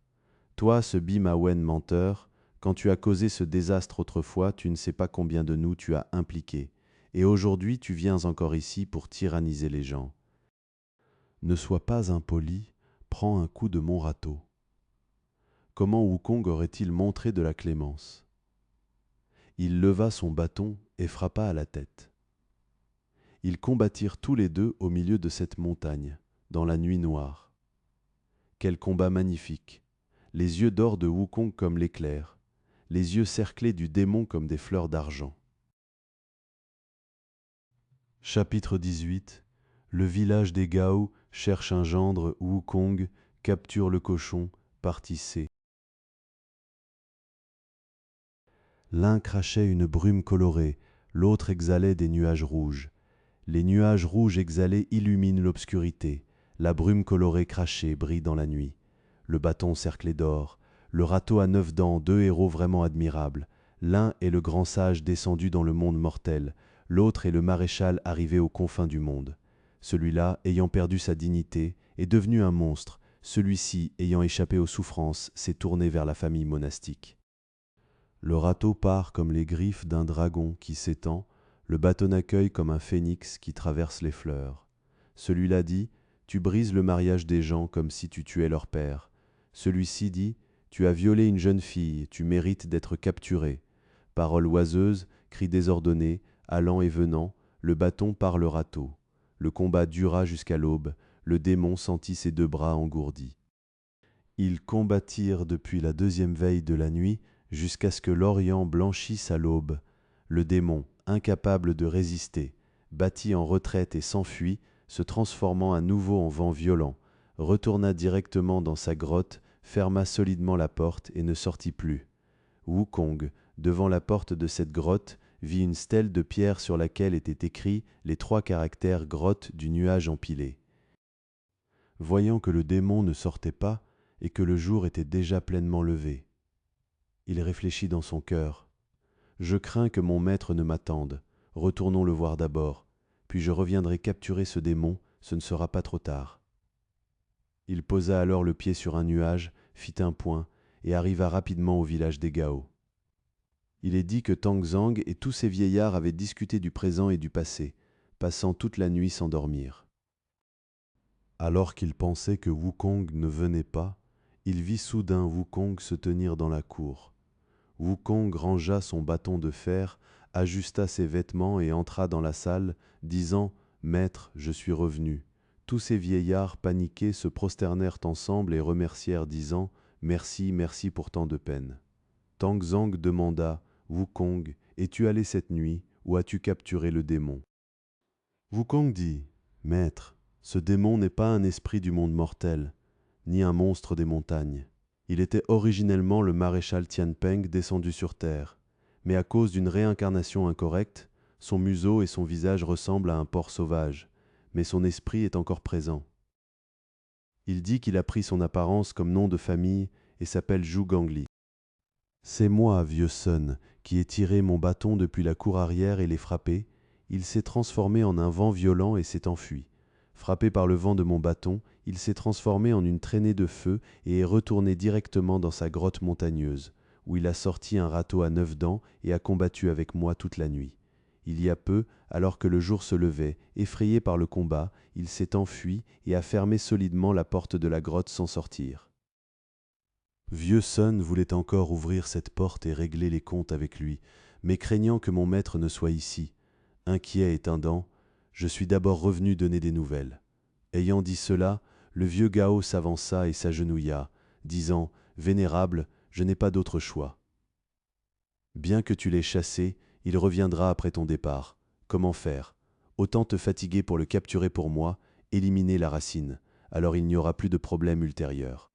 Toi, ce Bimawen menteur, quand tu as causé ce désastre autrefois, tu ne sais pas combien de nous tu as impliqués. Et aujourd'hui, tu viens encore ici pour tyranniser les gens. Ne sois pas impoli, prends un coup de mon râteau. Comment Wukong aurait-il montré de la clémence? Il leva son bâton et frappa à la tête. Ils combattirent tous les deux au milieu de cette montagne, dans la nuit noire. Quel combat magnifique! Les yeux d'or de Wukong comme l'éclair, les yeux cerclés du démon comme des fleurs d'argent. Chapitre 18. Le village des Gao cherche un gendre, Wukong capture le cochon, partie C. L'un crachait une brume colorée, l'autre exhalait des nuages rouges. Les nuages rouges exhalés illuminent l'obscurité. La brume colorée crachée brille dans la nuit. Le bâton cerclé d'or, le râteau à 9 dents, deux héros vraiment admirables. L'un est le grand sage descendu dans le monde mortel, l'autre est le maréchal arrivé aux confins du monde. Celui-là, ayant perdu sa dignité, est devenu un monstre. Celui-ci, ayant échappé aux souffrances, s'est tourné vers la famille monastique. Le râteau part comme les griffes d'un dragon qui s'étend, le bâton accueille comme un phénix qui traverse les fleurs. Celui-là dit, tu brises le mariage des gens comme si tu tuais leur père. Celui-ci dit, tu as violé une jeune fille, tu mérites d'être capturé. Paroles oiseuses, cris désordonnés, allant et venant, le bâton par le râteau. Le combat dura jusqu'à l'aube, le démon sentit ses deux bras engourdis. Ils combattirent depuis la deuxième veille de la nuit jusqu'à ce que l'Orient blanchisse à l'aube. Le démon, incapable de résister, battit en retraite et s'enfuit, se transformant à nouveau en vent violent, retourna directement dans sa grotte, ferma solidement la porte et ne sortit plus. Wukong, devant la porte de cette grotte, vit une stèle de pierre sur laquelle étaient écrits les 3 caractères grotte du nuage empilé. Voyant que le démon ne sortait pas et que le jour était déjà pleinement levé, il réfléchit dans son cœur. « Je crains que mon maître ne m'attende. Retournons le voir d'abord, puis je reviendrai capturer ce démon, ce ne sera pas trop tard. » Il posa alors le pied sur un nuage, fit un point, et arriva rapidement au village des Gao. Il est dit que Tang Zhang et tous ces vieillards avaient discuté du présent et du passé, passant toute la nuit sans dormir. Alors qu'il pensait que Wukong ne venait pas, il vit soudain Wukong se tenir dans la cour. Wukong rangea son bâton de fer, ajusta ses vêtements et entra dans la salle, disant « Maître, je suis revenu ». Tous ces vieillards paniqués se prosternèrent ensemble et remercièrent, disant « Merci, merci pour tant de peine ». Tang Zhang demanda « Wukong, es-tu allé cette nuit ou as-tu capturé le démon ?» Wukong dit « Maître, ce démon n'est pas un esprit du monde mortel, ni un monstre des montagnes. Il était originellement le maréchal Tianpeng descendu sur terre, mais à cause d'une réincarnation incorrecte, son museau et son visage ressemblent à un porc sauvage, mais son esprit est encore présent. Il dit qu'il a pris son apparence comme nom de famille et s'appelle Zhu Gangli. C'est moi, vieux Sun, qui ai tiré mon bâton depuis la cour arrière et l'ai frappé. Il s'est transformé en un vent violent et s'est enfui. Frappé par le vent de mon bâton, il s'est transformé en une traînée de feu et est retourné directement dans sa grotte montagneuse, où il a sorti un râteau à 9 dents et a combattu avec moi toute la nuit. Il y a peu, alors que le jour se levait, effrayé par le combat, il s'est enfui et a fermé solidement la porte de la grotte sans sortir. Vieux Sun voulait encore ouvrir cette porte et régler les comptes avec lui, mais craignant que mon maître ne soit ici, inquiet et tindant, je suis d'abord revenu donner des nouvelles. Ayant dit cela, le vieux Gao s'avança et s'agenouilla, disant « Vénérable, je n'ai pas d'autre choix. Bien que tu l'aies chassé, il reviendra après ton départ. Comment faire? Autant te fatiguer pour le capturer pour moi, éliminer la racine, alors il n'y aura plus de problème ultérieur.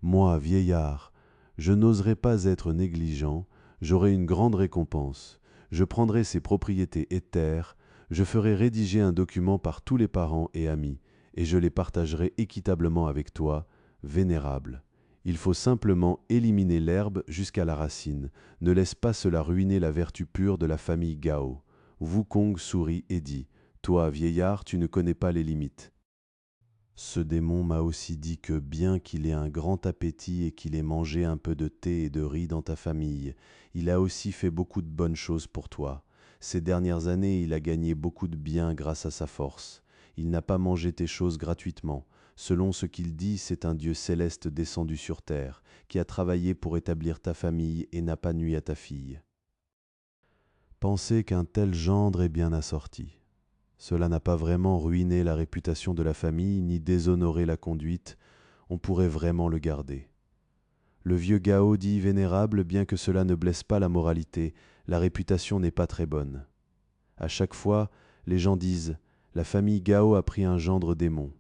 Moi, vieillard, je n'oserais pas être négligent, j'aurai une grande récompense. Je prendrai ses propriétés et terres, je ferai rédiger un document par tous les parents et amis, et je les partagerai équitablement avec toi, vénérable. Il faut simplement éliminer l'herbe jusqu'à la racine. Ne laisse pas cela ruiner la vertu pure de la famille Gao. » Wukong sourit et dit « Toi, vieillard, tu ne connais pas les limites. Ce démon m'a aussi dit que bien qu'il ait un grand appétit et qu'il ait mangé un peu de thé et de riz dans ta famille, il a aussi fait beaucoup de bonnes choses pour toi. Ces dernières années, il a gagné beaucoup de bien grâce à sa force. Il n'a pas mangé tes choses gratuitement. Selon ce qu'il dit, c'est un Dieu céleste descendu sur terre, qui a travaillé pour établir ta famille et n'a pas nui à ta fille. Pensez qu'un tel gendre est bien assorti. Cela n'a pas vraiment ruiné la réputation de la famille ni déshonoré la conduite, on pourrait vraiment le garder. Le vieux Gao dit vénérable, bien que cela ne blesse pas la moralité, la réputation n'est pas très bonne. À chaque fois, les gens disent la famille Gao a pris un gendre démon.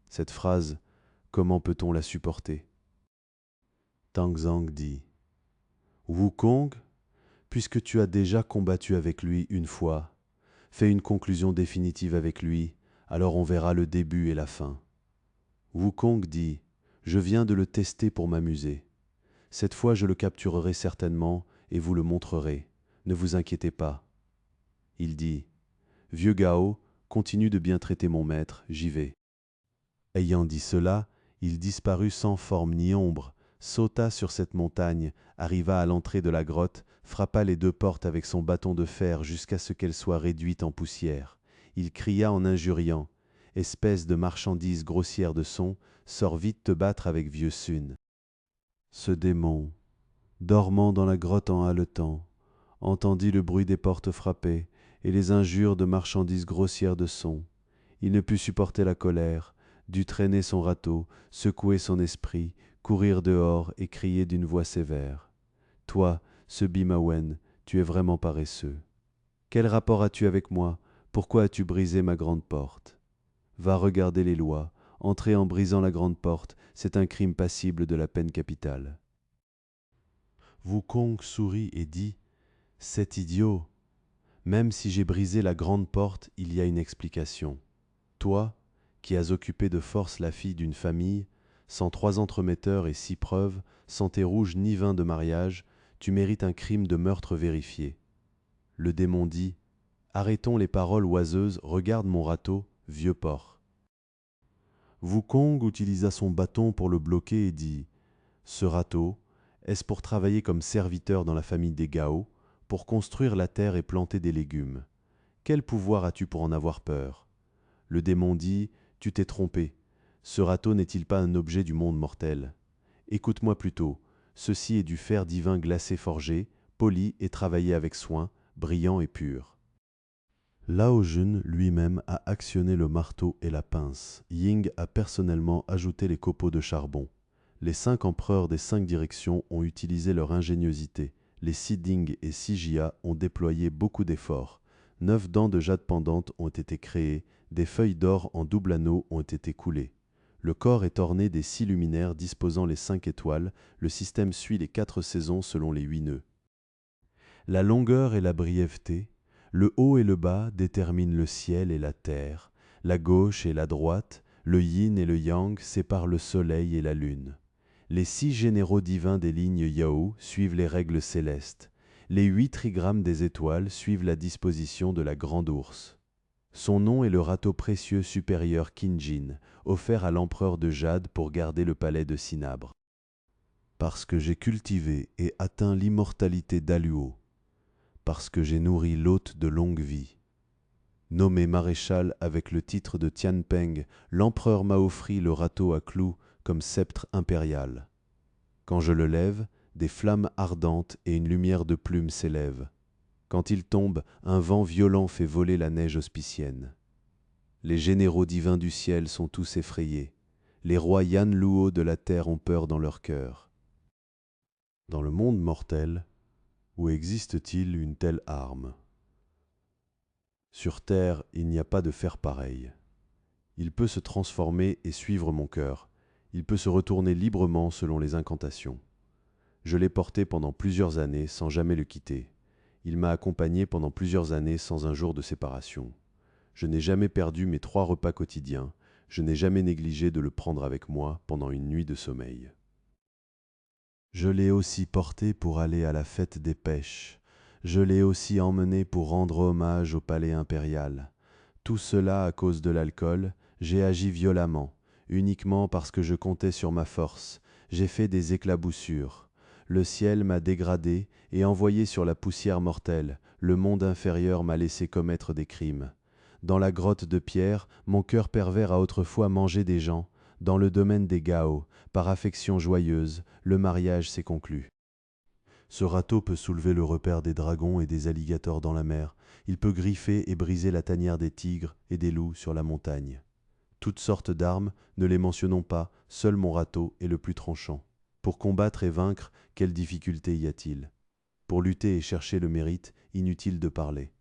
Cette phrase, comment peut-on la supporter? Tang Zhang dit Wukong, puisque tu as déjà combattu avec lui une fois, fais une conclusion définitive avec lui, alors on verra le début et la fin. Wukong dit Je viens de le tester pour m'amuser. Cette fois je le capturerai certainement et vous le montrerez. Ne vous inquiétez pas. Il dit Vieux Gao, continue de bien traiter mon maître, j'y vais. Ayant dit cela, il disparut sans forme ni ombre, sauta sur cette montagne, arriva à l'entrée de la grotte, frappa les deux portes avec son bâton de fer jusqu'à ce qu'elles soient réduites en poussière. Il cria en injuriant « Espèce de marchandise grossière de son, sors vite te battre avec vieux Sun. » Ce démon, dormant dans la grotte en haletant, entendit le bruit des portes frappées et les injures de marchandises grossières de son. Il ne put supporter la colère, dut traîner son râteau, secouer son esprit, courir dehors et crier d'une voix sévère. « Toi, ce Bimawen, tu es vraiment paresseux. Quel rapport as-tu avec moi? Pourquoi as-tu brisé ma grande porte? Va regarder les lois. Entrer en brisant la grande porte, c'est un crime passible de la peine capitale. » Wukong sourit et dit « C'est idiot. Même si j'ai brisé la grande porte, il y a une explication. Toi, qui as occupé de force la fille d'une famille, sans 3 entremetteurs et 6 preuves, sans tes rouges ni vin de mariage, tu mérites un crime de meurtre vérifié. » Le démon dit « Arrêtons les paroles oiseuses, regarde mon râteau, vieux porc. » Wukong utilisa son bâton pour le bloquer et dit « Ce râteau, est-ce pour travailler comme serviteur dans la famille des Gao, pour construire la terre et planter des légumes? Quel pouvoir as-tu pour en avoir peur? » Le démon dit « Tu t'es trompé. Ce râteau n'est-il pas un objet du monde mortel? Écoute-moi plutôt. Ceci est du fer divin glacé forgé, poli et travaillé avec soin, brillant et pur. » Lao Jun lui-même a actionné le marteau et la pince. Ying a personnellement ajouté les copeaux de charbon. Les 5 empereurs des 5 directions ont utilisé leur ingéniosité. Les 6 Ding et 6 Jia ont déployé beaucoup d'efforts. 9 dents de jade pendantes ont été créées, des feuilles d'or en double anneau ont été coulées. Le corps est orné des 6 luminaires disposant les 5 étoiles. Le système suit les 4 saisons selon les 8 nœuds. La longueur et la brièveté, le haut et le bas déterminent le ciel et la terre. La gauche et la droite, le yin et le yang séparent le soleil et la lune. Les 6 généraux divins des lignes Yao suivent les règles célestes. Les 8 trigrammes des étoiles suivent la disposition de la grande ours. Son nom est le râteau précieux supérieur Qinjin, offert à l'empereur de Jade pour garder le palais de Cinabre. Parce que j'ai cultivé et atteint l'immortalité d'Aluo, parce que j'ai nourri l'hôte de longue vie. Nommé maréchal avec le titre de Tianpeng, l'empereur m'a offert le râteau à clous comme sceptre impérial. Quand je le lève, des flammes ardentes et une lumière de plume s'élèvent. Quand il tombe, un vent violent fait voler la neige auspicienne. Les généraux divins du ciel sont tous effrayés. Les rois Yan Luo de la terre ont peur dans leur cœur. Dans le monde mortel, où existe-t-il une telle arme? Sur terre, il n'y a pas de fer pareil. Il peut se transformer et suivre mon cœur. Il peut se retourner librement selon les incantations. Je l'ai porté pendant plusieurs années sans jamais le quitter. Il m'a accompagné pendant plusieurs années sans un jour de séparation. Je n'ai jamais perdu mes 3 repas quotidiens. Je n'ai jamais négligé de le prendre avec moi pendant une nuit de sommeil. Je l'ai aussi porté pour aller à la fête des pêches. Je l'ai aussi emmené pour rendre hommage au palais impérial. Tout cela à cause de l'alcool, j'ai agi violemment. uniquement parce que je comptais sur ma force. J'ai fait des éclaboussures. Le ciel m'a dégradé et envoyé sur la poussière mortelle. Le monde inférieur m'a laissé commettre des crimes. Dans la grotte de pierre, mon cœur pervers a autrefois mangé des gens. Dans le domaine des Gao, par affection joyeuse, le mariage s'est conclu. Ce râteau peut soulever le repaire des dragons et des alligators dans la mer. Il peut griffer et briser la tanière des tigres et des loups sur la montagne. Toutes sortes d'armes, ne les mentionnons pas, seul mon râteau est le plus tranchant. Pour combattre et vaincre, quelle difficulté y a-t-il? Pour lutter et chercher le mérite, inutile de parler.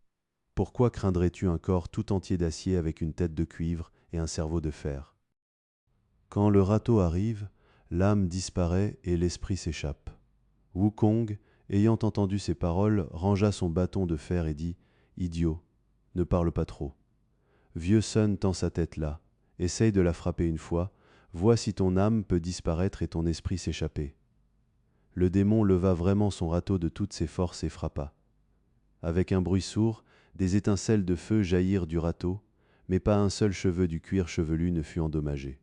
Pourquoi craindrais-tu un corps tout entier d'acier avec une tête de cuivre et un cerveau de fer? Quand le râteau arrive, l'âme disparaît et l'esprit s'échappe. Wukong, ayant entendu ces paroles, rangea son bâton de fer et dit « Idiot, ne parle pas trop. Vieux Sun tend sa tête là, essaye de la frapper une fois, vois si ton âme peut disparaître et ton esprit s'échapper. » Le démon leva vraiment son râteau de toutes ses forces et frappa. Avec un bruit sourd, des étincelles de feu jaillirent du râteau, mais pas un seul cheveu du cuir chevelu ne fut endommagé.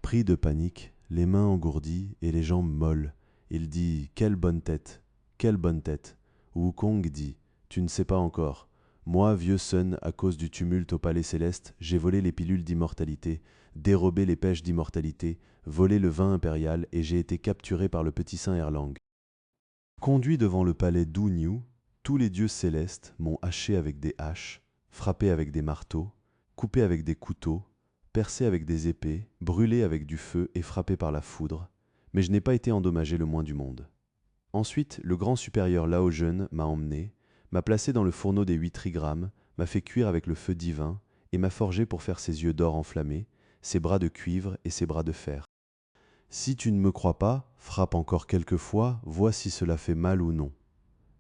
Pris de panique, les mains engourdies et les jambes molles, il dit « Quelle bonne tête! Quelle bonne tête !» Wukong dit « Tu ne sais pas encore. Moi, vieux Sun, à cause du tumulte au palais céleste, j'ai volé les pilules d'immortalité, dérobé les pêches d'immortalité, volé le vin impérial et j'ai été capturé par le petit saint Erlang. Conduit devant le palais d'U-Niu, tous les dieux célestes m'ont haché avec des haches, frappé avec des marteaux, coupé avec des couteaux, percé avec des épées, brûlé avec du feu et frappé par la foudre, mais je n'ai pas été endommagé le moins du monde. Ensuite, le grand supérieur Lao Zhen m'a emmené, m'a placé dans le fourneau des 8 trigrammes, m'a fait cuire avec le feu divin et m'a forgé pour faire ses yeux d'or enflammés, ses bras de cuivre et ses bras de fer. Si tu ne me crois pas, frappe encore quelques fois, vois si cela fait mal ou non.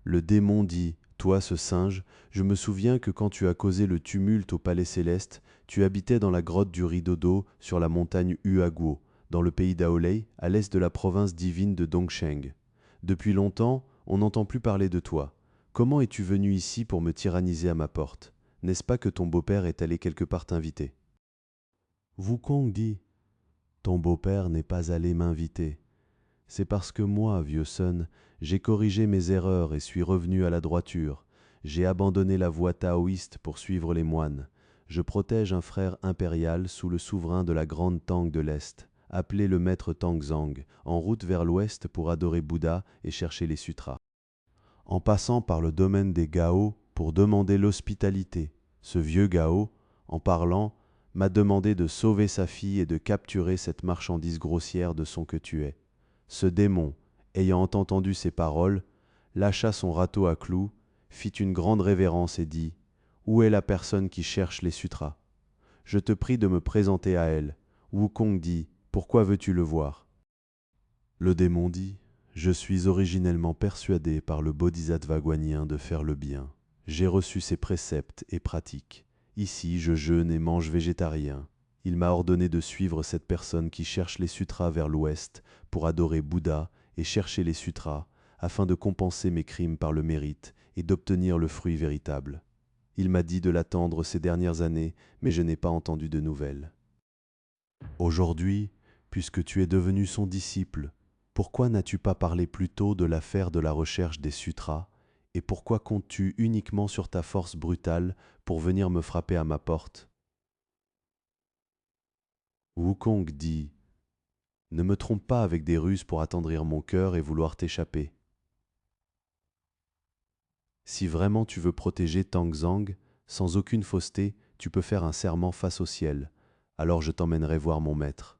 Le démon dit « Toi, ce singe, je me souviens que quand tu as causé le tumulte au palais céleste, tu habitais dans la grotte du rideau d'eau sur la montagne Huaguo, dans le pays d'Aolei, à l'est de la province divine de Dongsheng. Depuis longtemps, on n'entend plus parler de toi. Comment es-tu venu ici pour me tyranniser à ma porte? N'est-ce pas que ton beau-père est allé quelque part t'inviter ?» Wukong dit « Ton beau-père n'est pas allé m'inviter. C'est parce que moi, vieux Sun, j'ai corrigé mes erreurs et suis revenu à la droiture. J'ai abandonné la voie taoïste pour suivre les moines. Je protège un frère impérial sous le souverain de la grande Tang de l'Est, appelé le maître Tangzang, en route vers l'ouest pour adorer Bouddha et chercher les sutras. En passant par le domaine des Gao pour demander l'hospitalité, ce vieux Gao, en parlant, m'a demandé de sauver sa fille et de capturer cette marchandise grossière de son que tu es. Ce démon, ayant entendu ces paroles, lâcha son râteau à clous, fit une grande révérence et dit « Où est la personne qui cherche les sutras? Je te prie de me présenter à elle. » Wukong dit « Pourquoi veux-tu le voir ?» Le démon dit « Je suis originellement persuadé par le bodhisattva guanyin de faire le bien. J'ai reçu ses préceptes et pratiques. Ici, je jeûne et mange végétarien. Il m'a ordonné de suivre cette personne qui cherche les sutras vers l'ouest pour adorer Bouddha et chercher les sutras afin de compenser mes crimes par le mérite et d'obtenir le fruit véritable. Il m'a dit de l'attendre ces dernières années, mais je n'ai pas entendu de nouvelles. Aujourd'hui, puisque tu es devenu son disciple, pourquoi n'as-tu pas parlé plus tôt de l'affaire de la recherche des sutras, et pourquoi comptes-tu uniquement sur ta force brutale pour venir me frapper à ma porte? Wukong dit « Ne me trompe pas avec des ruses pour attendrir mon cœur et vouloir t'échapper. Si vraiment tu veux protéger Tangzang, sans aucune fausseté, tu peux faire un serment face au ciel. Alors je t'emmènerai voir mon maître. »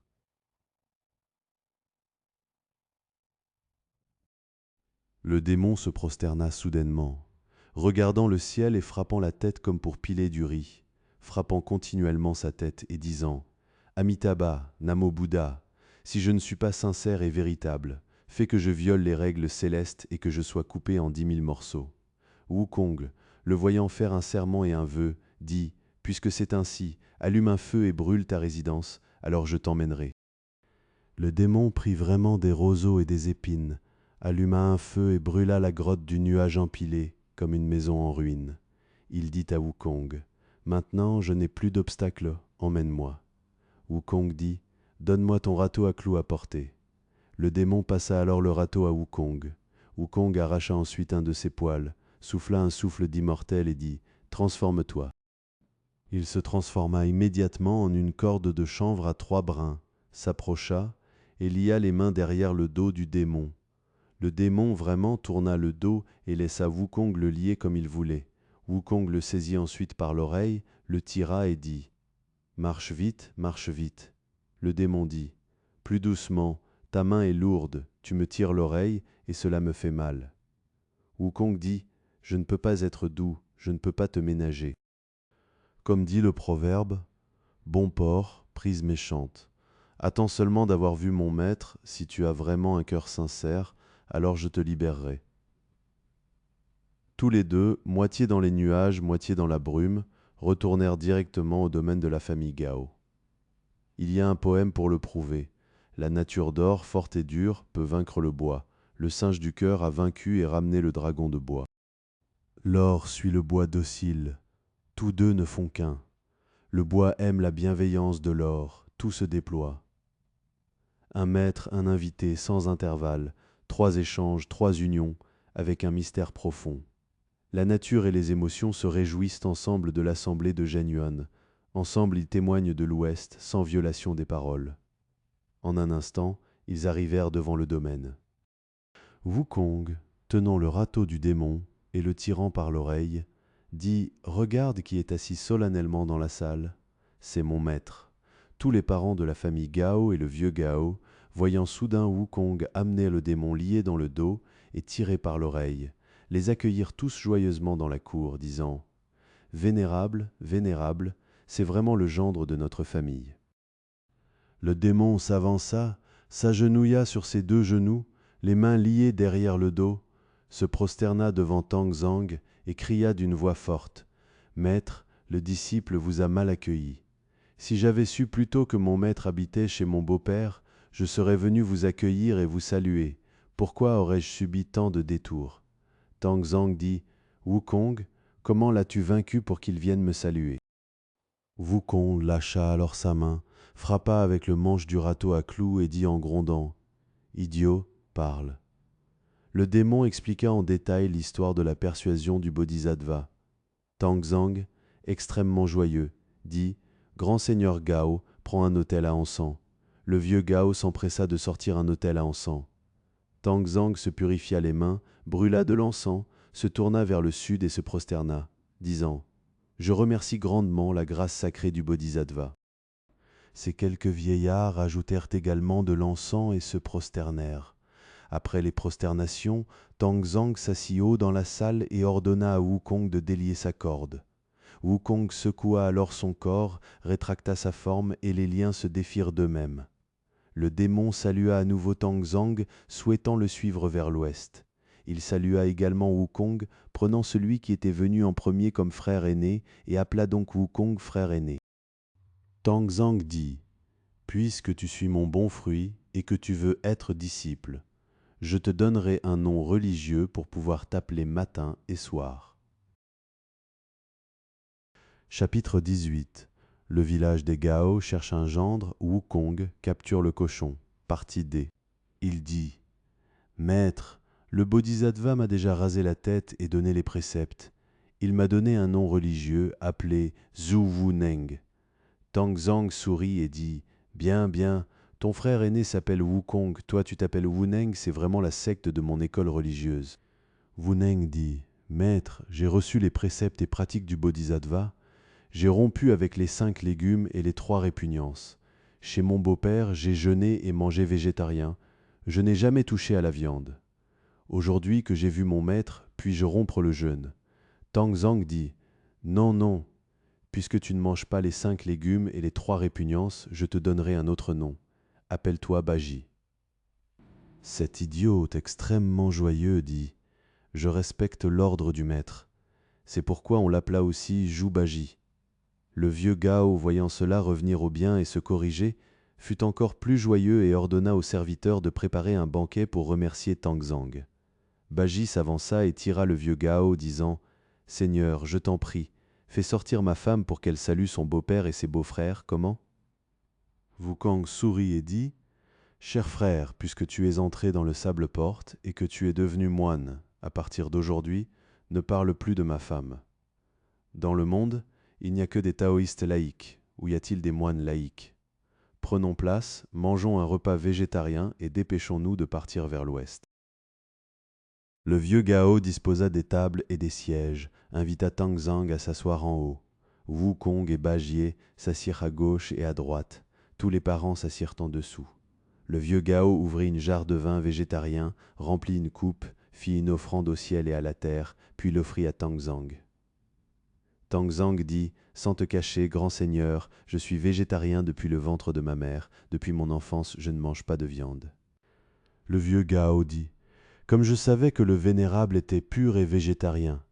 Le démon se prosterna soudainement, regardant le ciel et frappant la tête comme pour piler du riz, frappant continuellement sa tête et disant « Amitabha, Namo Bouddha, si je ne suis pas sincère et véritable, fais que je viole les règles célestes et que je sois coupé en 10 000 morceaux. » Wukong, le voyant faire un serment et un vœu, dit « Puisque c'est ainsi, allume un feu et brûle ta résidence, alors je t'emmènerai. » Le démon prit vraiment des roseaux et des épines, alluma un feu et brûla la grotte du nuage empilé, comme une maison en ruine. Il dit à Wukong « Maintenant, je n'ai plus d'obstacle, emmène-moi. » Wukong dit « Donne-moi ton râteau à clous à porter ». Le démon passa alors le râteau à Wukong. Wukong arracha ensuite un de ses poils, souffla un souffle d'immortel et dit « Transforme-toi ». Il se transforma immédiatement en une corde de chanvre à 3 brins, s'approcha et lia les mains derrière le dos du démon. Le démon vraiment tourna le dos et laissa Wukong le lier comme il voulait. Wukong le saisit ensuite par l'oreille, le tira et dit « Marche vite, marche vite ». Le démon dit « Plus doucement, ta main est lourde, tu me tires l'oreille et cela me fait mal. » Wukong dit « Je ne peux pas être doux, je ne peux pas te ménager. » Comme dit le proverbe, « Bon porc, prise méchante. Attends seulement d'avoir vu mon maître, si tu as vraiment un cœur sincère, alors je te libérerai. » Tous les deux, moitié dans les nuages, moitié dans la brume, retournèrent directement au domaine de la famille Gao. Il y a un poème pour le prouver. La nature d'or, forte et dure, peut vaincre le bois. Le singe du cœur a vaincu et ramené le dragon de bois. L'or suit le bois docile. Tous deux ne font qu'un. Le bois aime la bienveillance de l'or. Tout se déploie. Un maître, un invité, sans intervalle. 3 échanges, 3 unions, avec un mystère profond. La nature et les émotions se réjouissent ensemble de l'assemblée de Zhenyuan. Ensemble, ils témoignent de l'Ouest, sans violation des paroles. En un instant, ils arrivèrent devant le domaine. Wukong, tenant le râteau du démon et le tirant par l'oreille, dit « Regarde qui est assis solennellement dans la salle. C'est mon maître. » Tous les parents de la famille Gao et le vieux Gao, voyant soudain Wukong amener le démon lié dans le dos et tiré par l'oreille, les accueillirent tous joyeusement dans la cour, disant « Vénérable, vénérable, c'est vraiment le gendre de notre famille. » Le démon s'avança, s'agenouilla sur ses 2 genoux, les mains liées derrière le dos, se prosterna devant Tang Zhang et cria d'une voix forte « Maître, le disciple vous a mal accueilli. Si j'avais su plus tôt que mon maître habitait chez mon beau-père, je serais venu vous accueillir et vous saluer. Pourquoi aurais-je subi tant de détours ?» Tang Zhang dit « Wukong, comment l'as-tu vaincu pour qu'il vienne me saluer ?» Wukong lâcha alors sa main, frappa avec le manche du râteau à clous et dit en grondant « Idiot, parle ». Le démon expliqua en détail l'histoire de la persuasion du Bodhisattva. Tang Zhang, extrêmement joyeux, dit « Grand seigneur Gao, prends un autel à encens. » Le vieux Gao s'empressa de sortir un autel à encens. Tang Zhang se purifia les mains, brûla de l'encens, se tourna vers le sud et se prosterna, disant « Je remercie grandement la grâce sacrée du Bodhisattva. » Ces quelques vieillards ajoutèrent également de l'encens et se prosternèrent. Après les prosternations, Tang Zhang s'assit haut dans la salle et ordonna à Wukong de délier sa corde. Wukong secoua alors son corps, rétracta sa forme et les liens se défirent d'eux-mêmes. Le démon salua à nouveau Tang Zhang, souhaitant le suivre vers l'ouest. Il salua également Wukong, prenant celui qui était venu en premier comme frère aîné, et appela donc Wukong frère aîné. Tang Zhang dit « Puisque tu suis mon bon fruit et que tu veux être disciple, je te donnerai un nom religieux pour pouvoir t'appeler matin et soir. » Chapitre 18. Le village des Gao cherche un gendre, Wukong capture le cochon. Partie D. Il dit « Maître, le Bodhisattva m'a déjà rasé la tête et donné les préceptes. Il m'a donné un nom religieux appelé Zhu Wuneng. » Tang Zhang sourit et dit « Bien, bien, ton frère aîné s'appelle Wukong, toi tu t'appelles Wuneng, c'est vraiment la secte de mon école religieuse. » Wuneng dit « Maître, j'ai reçu les préceptes et pratiques du Bodhisattva. J'ai rompu avec les 5 légumes et les 3 répugnances. Chez mon beau-père, j'ai jeûné et mangé végétarien. Je n'ai jamais touché à la viande. Aujourd'hui que j'ai vu mon maître, puis-je rompre le jeûne ?» Tang Zhang dit « Non, non. Puisque tu ne manges pas les 5 légumes et les 3 répugnances, je te donnerai un autre nom. Appelle-toi Baji. » Cet idiot extrêmement joyeux dit « Je respecte l'ordre du maître. C'est pourquoi on l'appela aussi Zhu Baji. » Le vieux Gao, voyant cela revenir au bien et se corriger, fut encore plus joyeux et ordonna aux serviteurs de préparer un banquet pour remercier Tang Zhang. Baji s'avança et tira le vieux Gao, disant « Seigneur, je t'en prie, fais sortir ma femme pour qu'elle salue son beau-père et ses beaux-frères, comment ?» Wukong sourit et dit « Cher frère, puisque tu es entré dans le sable-porte et que tu es devenu moine, à partir d'aujourd'hui, ne parle plus de ma femme. Dans le monde, il n'y a que des taoïstes laïcs. Où y a-t-il des moines laïcs? Prenons place, mangeons un repas végétarien et dépêchons-nous de partir vers l'ouest. » Le vieux Gao disposa des tables et des sièges, invita Tang Zhang à s'asseoir en haut. Wukong et Bajie s'assirent à gauche et à droite. Tous les parents s'assirent en dessous. Le vieux Gao ouvrit une jarre de vin végétarien, remplit une coupe, fit une offrande au ciel et à la terre, puis l'offrit à Tang Zhang. Tang Zhang dit « Sans te cacher, grand seigneur, je suis végétarien depuis le ventre de ma mère. Depuis mon enfance, je ne mange pas de viande. » Le vieux Gao dit « Comme je savais que le vénérable était pur et végétarien,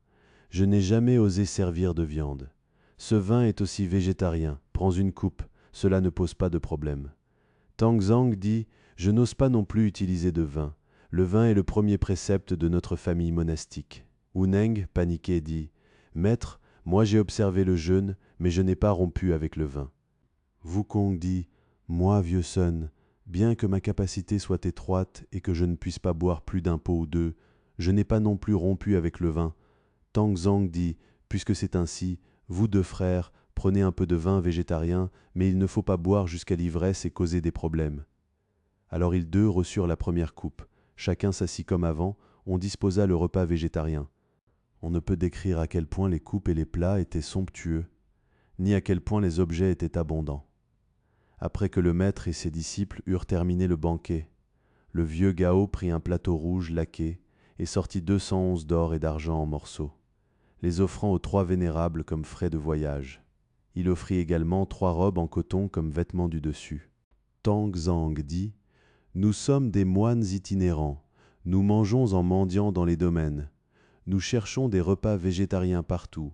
je n'ai jamais osé servir de viande. Ce vin est aussi végétarien. Prends une coupe, cela ne pose pas de problème. » Tang Zhang dit « Je n'ose pas non plus utiliser de vin. Le vin est le premier précepte de notre famille monastique. » Wu Neng, paniqué, dit « Maître, moi j'ai observé le jeûne, mais je n'ai pas rompu avec le vin. » Wukong dit « Moi, vieux Sun, bien que ma capacité soit étroite et que je ne puisse pas boire plus d'un pot ou deux, je n'ai pas non plus rompu avec le vin. » Tang Zhang dit « Puisque c'est ainsi, vous deux frères, prenez un peu de vin végétarien, mais il ne faut pas boire jusqu'à l'ivresse et causer des problèmes. » Alors ils deux reçurent la première coupe. Chacun s'assit comme avant, on disposa le repas végétarien. On ne peut décrire à quel point les coupes et les plats étaient somptueux, ni à quel point les objets étaient abondants. Après que le maître et ses disciples eurent terminé le banquet, le vieux Gao prit un plateau rouge laqué et sortit 211 d'or et d'argent en morceaux, les offrant aux 3 vénérables comme frais de voyage. Il offrit également 3 robes en coton comme vêtements du dessus. Tang Zhang dit « Nous sommes des moines itinérants, nous mangeons en mendiant dans les domaines, nous cherchons des repas végétariens partout.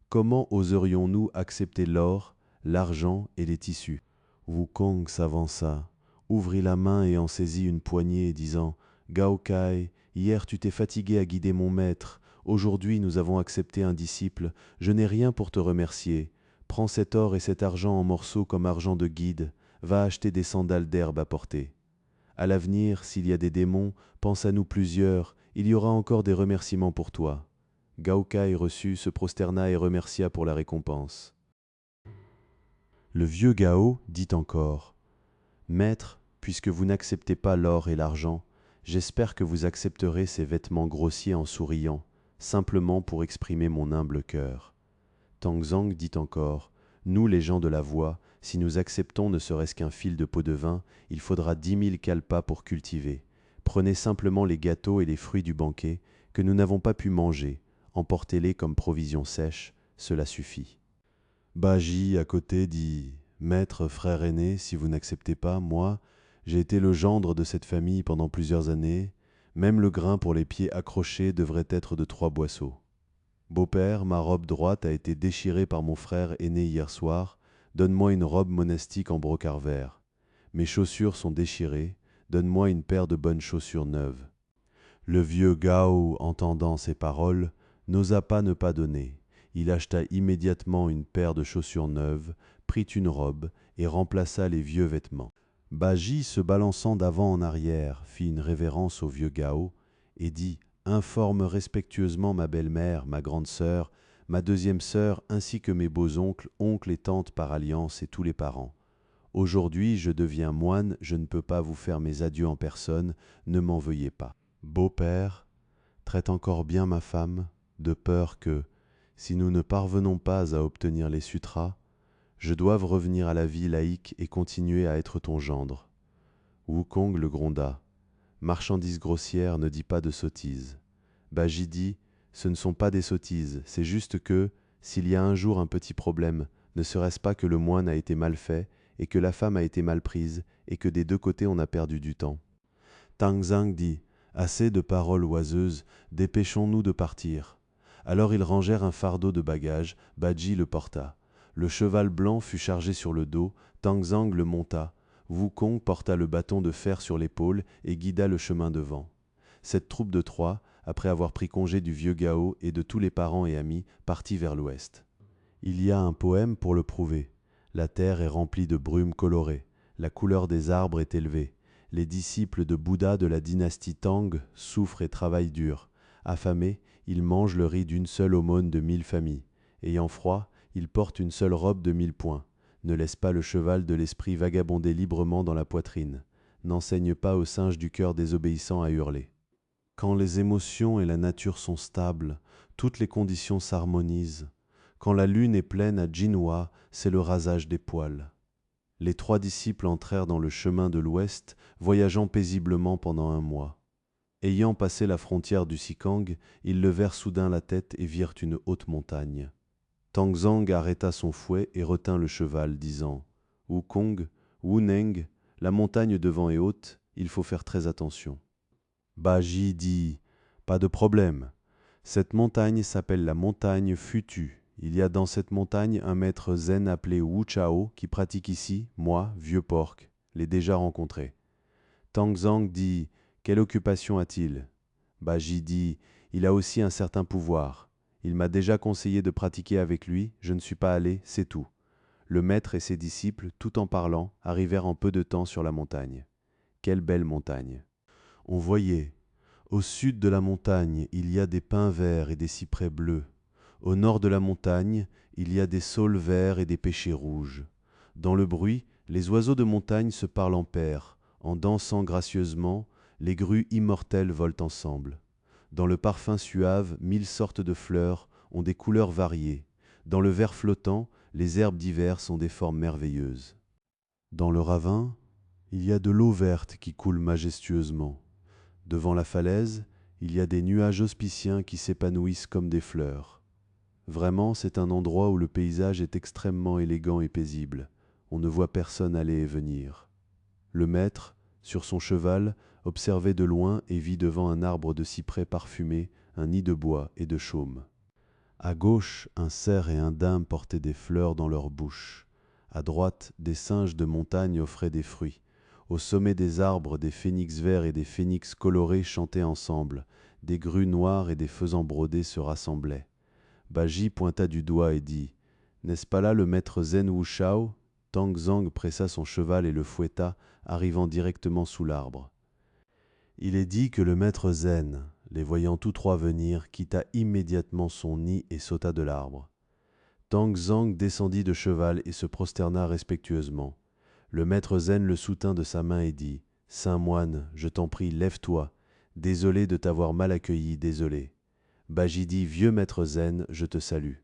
Comment oserions-nous accepter l'or, l'argent et les tissus ?» Wukong s'avança, ouvrit la main et en saisit une poignée, disant « Gao Kai, hier tu t'es fatigué à guider mon maître, aujourd'hui nous avons accepté un disciple, je n'ai rien pour te remercier. Prends cet or et cet argent en morceaux comme argent de guide, va acheter des sandales d'herbe à porter. À l'avenir, s'il y a des démons, pense à nous plusieurs, il y aura encore des remerciements pour toi. » Gao Kai reçut, se prosterna et remercia pour la récompense. Le vieux Gao dit encore « Maître, puisque vous n'acceptez pas l'or et l'argent, j'espère que vous accepterez ces vêtements grossiers en souriant, simplement pour exprimer mon humble cœur. » Tang Zhang dit encore « Nous, les gens de la voie, si nous acceptons ne serait-ce qu'un fil de pot de vin, il faudra 10 000 kalpas pour cultiver. Prenez simplement les gâteaux et les fruits du banquet que nous n'avons pas pu manger, emportez-les comme provisions sèches, cela suffit. » Bajie, à côté, dit « Maître, frère aîné, si vous n'acceptez pas, moi, j'ai été le gendre de cette famille pendant plusieurs années, même le grain pour les pieds accrochés devrait être de 3 boisseaux. Beau-père, ma robe droite a été déchirée par mon frère aîné hier soir, donne-moi une robe monastique en brocart vert. Mes chaussures sont déchirées, donne-moi une paire de bonnes chaussures neuves. » Le vieux Gao, entendant ces paroles, n'osa pas ne pas donner. Il acheta immédiatement une paire de chaussures neuves, prit une robe et remplaça les vieux vêtements. Bajie, se balançant d'avant en arrière, fit une révérence au vieux Gao et dit « Informe respectueusement ma belle-mère, ma grande sœur, ma deuxième sœur, ainsi que mes beaux-oncles, oncles et tantes par alliance et tous les parents. Aujourd'hui, je deviens moine, je ne peux pas vous faire mes adieux en personne, ne m'en veuillez pas. Beau-père, traite encore bien ma femme, de peur que, si nous ne parvenons pas à obtenir les sutras, je doive revenir à la vie laïque et continuer à être ton gendre. » Wukong le gronda. « Marchandise grossière ne dit pas de sottises. » Bajie dit « Ce ne sont pas des sottises, c'est juste que, s'il y a un jour un petit problème, ne serait-ce pas que le moine a été mal fait, et que la femme a été mal prise, et que des 2 côtés on a perdu du temps. » Tang Zhang dit « Assez de paroles oiseuses, dépêchons-nous de partir. » Alors ils rangèrent un fardeau de bagages, Bajie le porta. Le cheval blanc fut chargé sur le dos, Tang Zhang le monta. Wukong porta le bâton de fer sur l'épaule et guida le chemin devant. Cette troupe de 3, après avoir pris congé du vieux Gao et de tous les parents et amis, partit vers l'ouest. Il y a un poème pour le prouver. La terre est remplie de brumes colorées. La couleur des arbres est élevée. Les disciples de Bouddha de la dynastie Tang souffrent et travaillent dur. Affamés, ils mangent le riz d'une seule aumône de 1000 familles. Ayant froid, ils portent une seule robe de 1000 points. Ne laisse pas le cheval de l'esprit vagabonder librement dans la poitrine. N'enseigne pas aux singes du cœur désobéissant à hurler. Quand les émotions et la nature sont stables, toutes les conditions s'harmonisent. Quand la lune est pleine à Jinhua, c'est le rasage des poils. Les 3 disciples entrèrent dans le chemin de l'Ouest, voyageant paisiblement pendant 1 mois. Ayant passé la frontière du Sikang, ils levèrent soudain la tête et virent une haute montagne. Tangzang arrêta son fouet et retint le cheval, disant « Wukong, Wuneng, la montagne devant est haute, il faut faire très attention. » Baji dit « Pas de problème. Cette montagne s'appelle la montagne Futu. Il y a dans cette montagne un maître zen appelé Wu Chao qui pratique ici, moi, vieux porc, l'ai déjà rencontré. » Tangzang dit « Quelle occupation a-t-il » Baji dit « Il a aussi un certain pouvoir. Il m'a déjà conseillé de pratiquer avec lui, je ne suis pas allé, c'est tout. » Le maître et ses disciples, tout en parlant, arrivèrent en peu de temps sur la montagne. Quelle belle montagne! On voyait, au sud de la montagne, il y a des pins verts et des cyprès bleus. Au nord de la montagne, il y a des saules verts et des pêchers rouges. Dans le bruit, les oiseaux de montagne se parlent en paires. En dansant gracieusement, les grues immortelles volent ensemble. Dans le parfum suave, 1000 sortes de fleurs ont des couleurs variées. Dans le vert flottant, les herbes d'hiver sont des formes merveilleuses. Dans le ravin, il y a de l'eau verte qui coule majestueusement. Devant la falaise, il y a des nuages auspiciens qui s'épanouissent comme des fleurs. Vraiment, c'est un endroit où le paysage est extrêmement élégant et paisible. On ne voit personne aller et venir. Le maître, sur son cheval, observait de loin et vit devant un arbre de cyprès parfumé un nid de bois et de chaume. À gauche, un cerf et un daim portaient des fleurs dans leur bouche. À droite, des singes de montagne offraient des fruits. Au sommet des arbres, des phénix verts et des phénix colorés chantaient ensemble. Des grues noires et des faisans brodés se rassemblaient. Baji pointa du doigt et dit « N'est-ce pas là le maître Zen Wu Shao ?» Tangzang pressa son cheval et le fouetta, arrivant directement sous l'arbre. Il est dit que le maître Zen, les voyant tous 3 venir, quitta immédiatement son nid et sauta de l'arbre. Tangzang descendit de cheval et se prosterna respectueusement. Le maître Zen le soutint de sa main et dit « Saint moine, je t'en prie, lève-toi. Désolé de t'avoir mal accueilli, désolé. » Baji dit « Vieux maître Zen, je te salue. »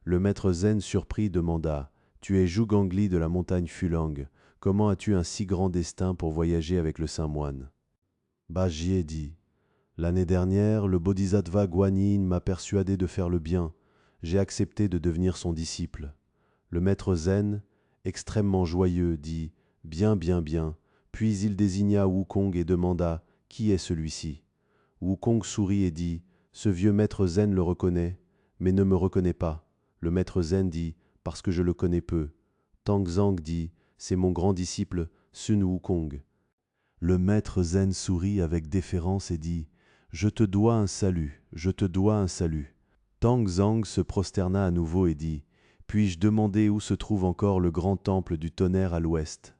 Le maître Zen surpris demanda « Tu es Zhugangli de la montagne Fulang. Comment as-tu un si grand destin pour voyager avec le saint moine ?» Baji dit « L'année dernière, le bodhisattva Guanyin m'a persuadé de faire le bien. J'ai accepté de devenir son disciple. » Le maître Zen, extrêmement joyeux, dit « Bien, bien, bien. » Puis il désigna Wukong et demanda « Qui est celui-ci » Wukong sourit et dit « Ce vieux maître Zen le reconnaît, mais ne me reconnaît pas. » Le maître Zen dit « Parce que je le connais peu. » Tangzang dit « C'est mon grand disciple Sun Wukong. » Le maître Zen sourit avec déférence et dit « Je te dois un salut, je te dois un salut. » Tangzang se prosterna à nouveau et dit « Puis-je demander où se trouve encore le grand temple du tonnerre à l'ouest ?»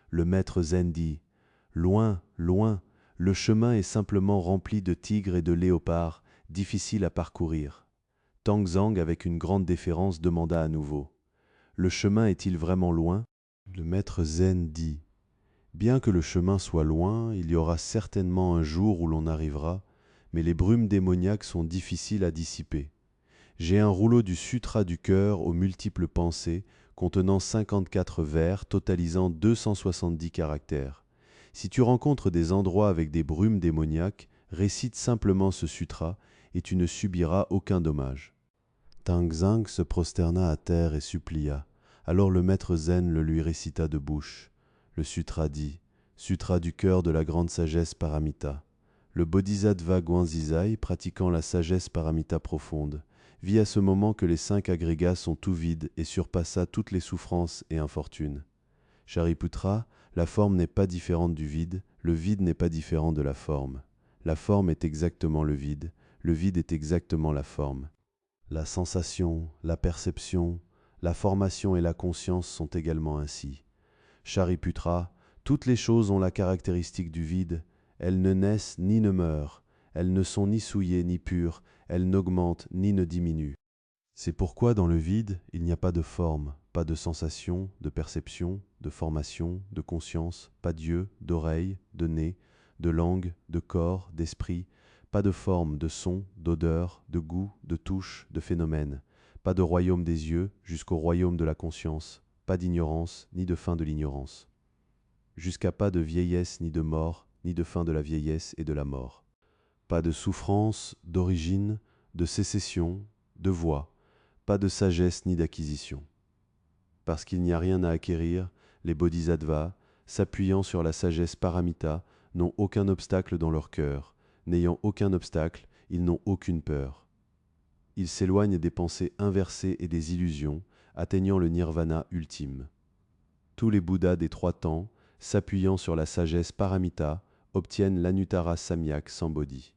Le maître Zen dit « Loin, loin, le chemin est simplement rempli de tigres et de léopards, difficile à parcourir. » Tangzang, avec une grande déférence, demanda à nouveau « Le chemin est-il vraiment loin ?» Le maître Zen dit « Bien que le chemin soit loin, il y aura certainement un jour où l'on arrivera, mais les brumes démoniaques sont difficiles à dissiper. J'ai un rouleau du Sutra du cœur aux multiples pensées, contenant 54 vers, totalisant 270 caractères. Si tu rencontres des endroits avec des brumes démoniaques, récite simplement ce sutra et tu ne subiras aucun dommage. » Tangzang se prosterna à terre et supplia. Alors le maître Zen le lui récita de bouche. Le sutra dit « Sutra du cœur de la grande sagesse paramita. » Le bodhisattva Guanzizai, pratiquant la sagesse paramita profonde, vit à ce moment que les 5 agrégats sont tout vides et surpassa toutes les souffrances et infortunes. Shariputra, la forme n'est pas différente du vide, le vide n'est pas différent de la forme. La forme est exactement le vide est exactement la forme. La sensation, la perception, la formation et la conscience sont également ainsi. Shariputra, toutes les choses ont la caractéristique du vide. Elles ne naissent ni ne meurent. Elles ne sont ni souillées ni pures. Elles n'augmentent ni ne diminuent. C'est pourquoi dans le vide, il n'y a pas de forme, pas de sensation, de perception, de formation, de conscience, pas d'yeux, d'oreilles, de nez, de langue, de corps, d'esprit, pas de forme, de son, d'odeur, de goût, de touche, de phénomène, pas de royaume des yeux jusqu'au royaume de la conscience, pas d'ignorance ni de fin de l'ignorance, jusqu'à pas de vieillesse ni de mort, ni de fin de la vieillesse et de la mort, pas de souffrance, d'origine, de sécession, de voix, pas de sagesse ni d'acquisition. Parce qu'il n'y a rien à acquérir, les bodhisattvas, s'appuyant sur la sagesse paramita, n'ont aucun obstacle dans leur cœur. N'ayant aucun obstacle, ils n'ont aucune peur. Ils s'éloignent des pensées inversées et des illusions, atteignant le nirvana ultime. Tous les Bouddhas des 3 temps, s'appuyant sur la sagesse paramita, obtiennent l'anuttara samyak sans bodhi.